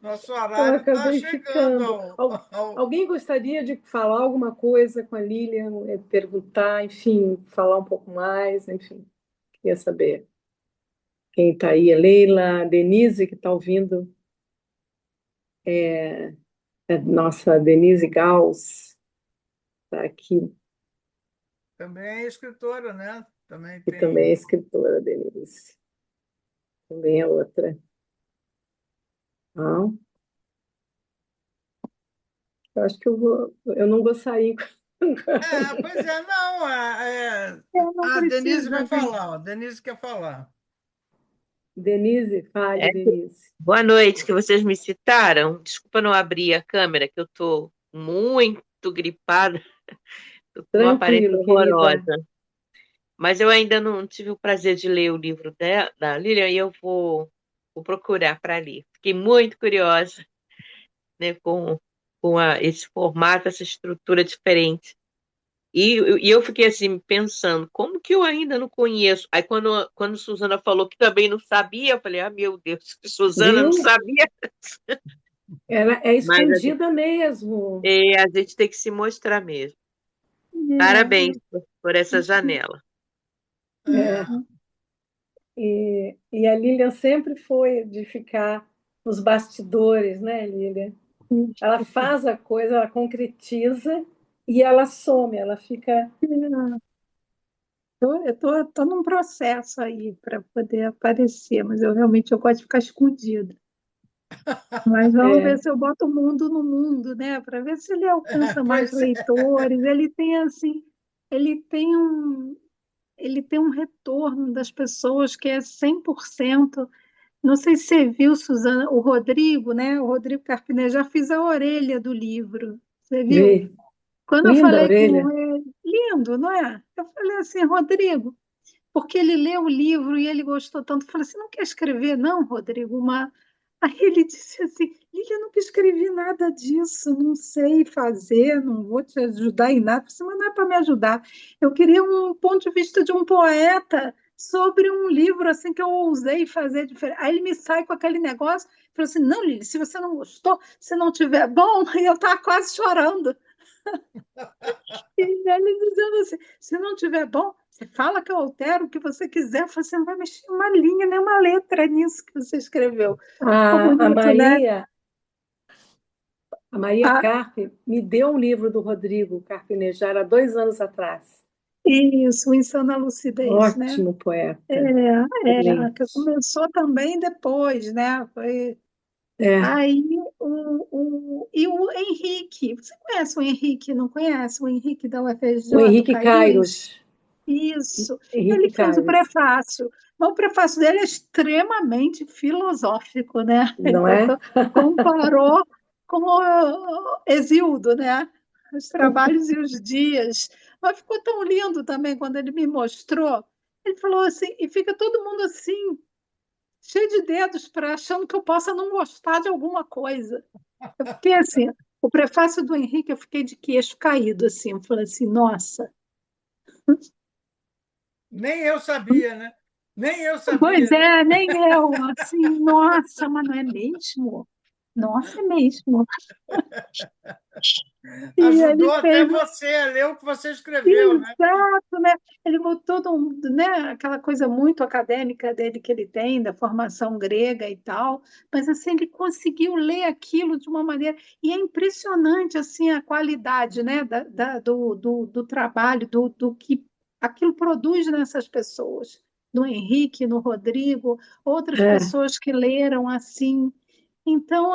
nosso Eu horário está acabei chegando ficando. Alguém gostaria de falar alguma coisa com a Lilian, perguntar, enfim, falar um pouco mais, enfim, queria saber quem está aí, a Leila, a Denise, que está ouvindo, nossa Denise Gauss está aqui, Também é escritora, né? Também que também tem. é escritora, Denise, também é outra. Ah, eu acho que eu não vou sair. Pois é, não. Não A Denise precisa, vai gente. falar, a Denise quer falar. Denise, fale, É, Denise. boa noite, que vocês me citaram. Desculpa não abrir a câmera, que eu estou muito gripada, tô com uma aparência Tranquilo, querida. horrorosa. Mas eu ainda não tive o prazer de ler o livro da Lilian e eu vou procurar para ler. Fiquei muito curiosa, né, com esse formato, essa estrutura diferente. E eu fiquei assim, pensando, como que eu ainda não conheço? Aí quando Suzana falou que também não sabia, eu falei, ah, meu Deus, Suzana não Viu? sabia. Ela é Mas escondida mesmo. a gente tem que se mostrar mesmo. É, Parabéns por essa janela. É. É, E a Lilian sempre foi de ficar nos bastidores, né, Lilian? Ela faz a coisa, ela concretiza e ela some, ela fica. tô num processo aí para poder aparecer, mas eu realmente gosto de ficar escondida. Mas vamos ver É, se eu boto o mundo no mundo, né? Para ver se ele alcança mais Pois é. leitores. Ele tem assim, ele tem um, ele tem um retorno das pessoas que é 100%. Não sei se você viu, Suzana, o Rodrigo, né? O Rodrigo Carpinelli, já fiz a orelha do livro. Você viu? vi. Quando eu Linda a falei com orelha. ele, lindo, não é? Eu falei assim, Rodrigo, porque ele leu o livro e ele gostou tanto. Eu falei assim, não quer escrever, não, Rodrigo? Aí ele disse assim, Lília, eu nunca escrevi nada disso, não sei fazer, não vou te ajudar em nada. Eu falei assim, mas não é para me ajudar. Eu queria um ponto de vista de um poeta sobre um livro assim que eu ousei fazer diferente. Aí ele me sai com aquele negócio, falou assim, não, Lília, se você não gostou, se não tiver bom, aí eu estava quase chorando. E ele dizendo assim: se não tiver bom, você fala que eu altero o que você quiser. Você não vai mexer uma linha, nem uma letra nisso que você escreveu. Ficou A bonito, né? Maria Ah, Carpe me deu um livro do Rodrigo Carpinejar há 2 anos atrás. isso, o Insana Lucidez, né? Ótimo poeta, É, que excelente. começou também depois, né? Foi. É, Aí e o Henrique, você conhece o Henrique, não conhece? O Henrique da o UFRJ, o Henrique Caires? Kairos. Isso. Henrique Ele fez o Kairos, prefácio, mas o prefácio dele é extremamente filosófico, né? Ele não é? comparou com o Hesíodo, né? Os trabalhos e os dias. Mas ficou tão lindo também quando ele me mostrou. Ele falou assim, e fica todo mundo assim, cheio de dedos para achando que eu possa não gostar de alguma coisa. Eu fiquei assim, o prefácio do Henrique, eu fiquei de queixo caído, assim. Eu falei assim, nossa. Nem eu sabia, né? Nem eu Pois sabia, né? é, nem eu, assim, nossa, mas não é mesmo? Nossa, é mesmo. E ele Ajudou até fez, você a ler o que você escreveu, né? exato, né? Ele botou, né, aquela coisa muito acadêmica dele que ele tem, da formação grega e tal, mas assim, ele conseguiu ler aquilo de uma maneira, e é impressionante, assim, a qualidade, né, do trabalho, do que aquilo produz nessas pessoas, no Henrique, no Rodrigo, outras É, pessoas que leram assim. Então,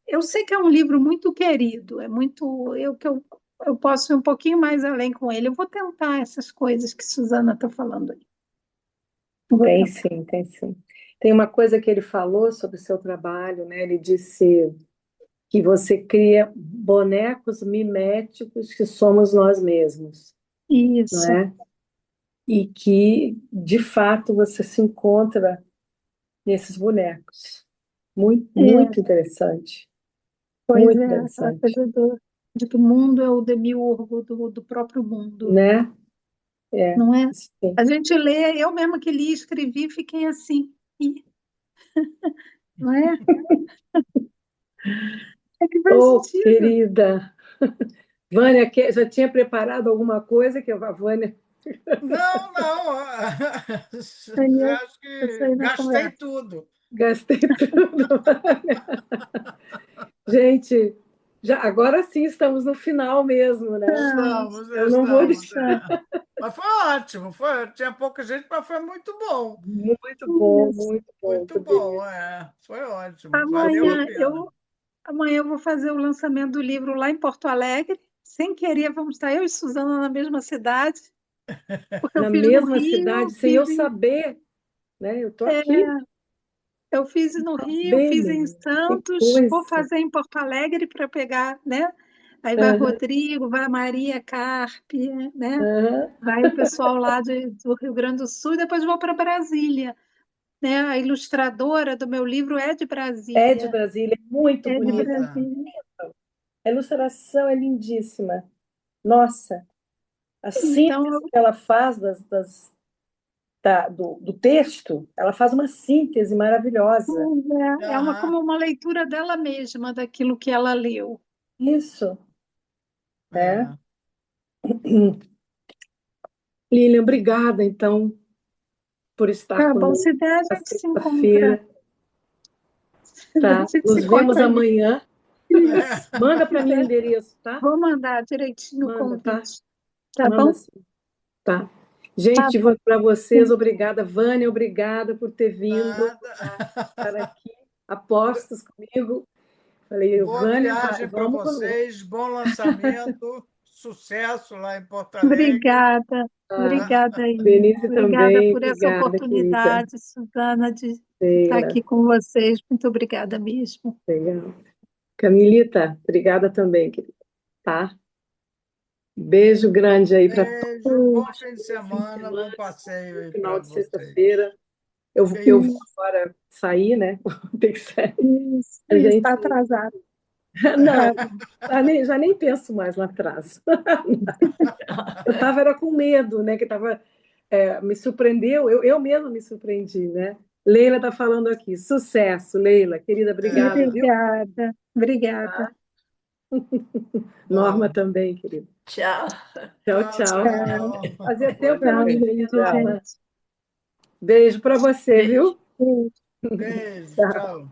eu sei que é um livro muito querido, é muito. Eu posso ir um pouquinho mais além com ele. Eu vou tentar essas coisas que Suzana está falando aí. Eu vou tem tentar. sim, tem sim. Tem uma coisa que ele falou sobre o seu trabalho, né? Ele disse que você cria bonecos miméticos que somos nós mesmos, não Isso, é? E que, de fato, você se encontra nesses bonecos. Muito, é, muito interessante. pois Muito é, aquela interessante, coisa de que o mundo é o demiurgo do próprio mundo, né? É, não é? sim. A gente lê, eu mesma que li, escrevi, fiquei assim, "Ih", não é? É Oh, divertido. querida, Vânia, já tinha preparado alguma coisa que a Vânia Não, não. Aí Já acho eu que saí na gastei conversa. tudo. gastei tudo. Gente, já agora sim estamos no final mesmo, né? Ah, Estamos, Eu não vou estamos. deixar. tá. Mas foi ótimo. Foi, tinha pouca gente, mas foi muito bom. Muito bom, Isso. muito bom Muito poder. bom, é. Foi ótimo. Valeu a Amanhã pena. eu, amanhã eu vou fazer o lançamento do livro lá em Porto Alegre. Sem querer, vamos estar eu e Suzana na mesma cidade, porque eu Na fiz no mesma Rio, cidade, sem eu saber, né? Eu tô aqui, eu fiz no Rio, saber, fiz em menina. Que Santos, vou coisa. fazer em Porto Alegre para pegar, né? Aí vai Aham, Rodrigo, vai Maria Carpe, né? aham. Vai o pessoal lá do Rio Grande do Sul e depois vou para Brasília, né? A ilustradora do meu livro é de É de Brasília, Brasília, é muito é de bonita. Nossa. Brasília. A ilustração é lindíssima. Nossa, a Então, síntese que ela faz do texto, ela faz uma síntese maravilhosa. é uma, Aham, como uma leitura dela mesma, daquilo que ela leu. Isso, né? é. Lilian, obrigada, então, por estar Tá bom, conosco se der, a na gente se encontra. sexta-feira, Se der, a tá? gente se Nos vemos encontra ali. amanhã. Isso. Manda para Se mim o der, endereço, tá? vou mandar direitinho o Manda, tá? convite. Tá Manda bom? sim, tá? Tá Gente, bom. para vocês, obrigada. Vânia, obrigada por ter vindo Nada. estar aqui. apostos comigo. Falei, Boa Vânia, viagem para vamos. vocês, bom lançamento, sucesso lá em Porto Alegre. Obrigada, Ah, obrigada, Denise obrigada também, por essa obrigada, querida. oportunidade, Suzana, de estar Leila, aqui com vocês. Muito obrigada mesmo. legal. Camilita, obrigada também, querida. Tá? Beijo grande aí para Beijo, bom fim de semana, bom passeio aí final para de vocês. sexta-feira. Eu vou agora sair, né? Tem que sair. Isso, A gente- está atrasado. Não, já nem penso mais no atraso. Eu estava com medo, né? Que tava, me surpreendeu, eu mesma me surpreendi, né? Leila está falando aqui. Sucesso, Leila. Querida, obrigada, viu? Obrigada, obrigada. Norma também, querida. Tchau. Tchau, tchau. Fazia tempo que eu não Tchau, te beijo, via, Norma. gente. Beijo para você, viu? Beijo. Beijo, Tchau. tchau.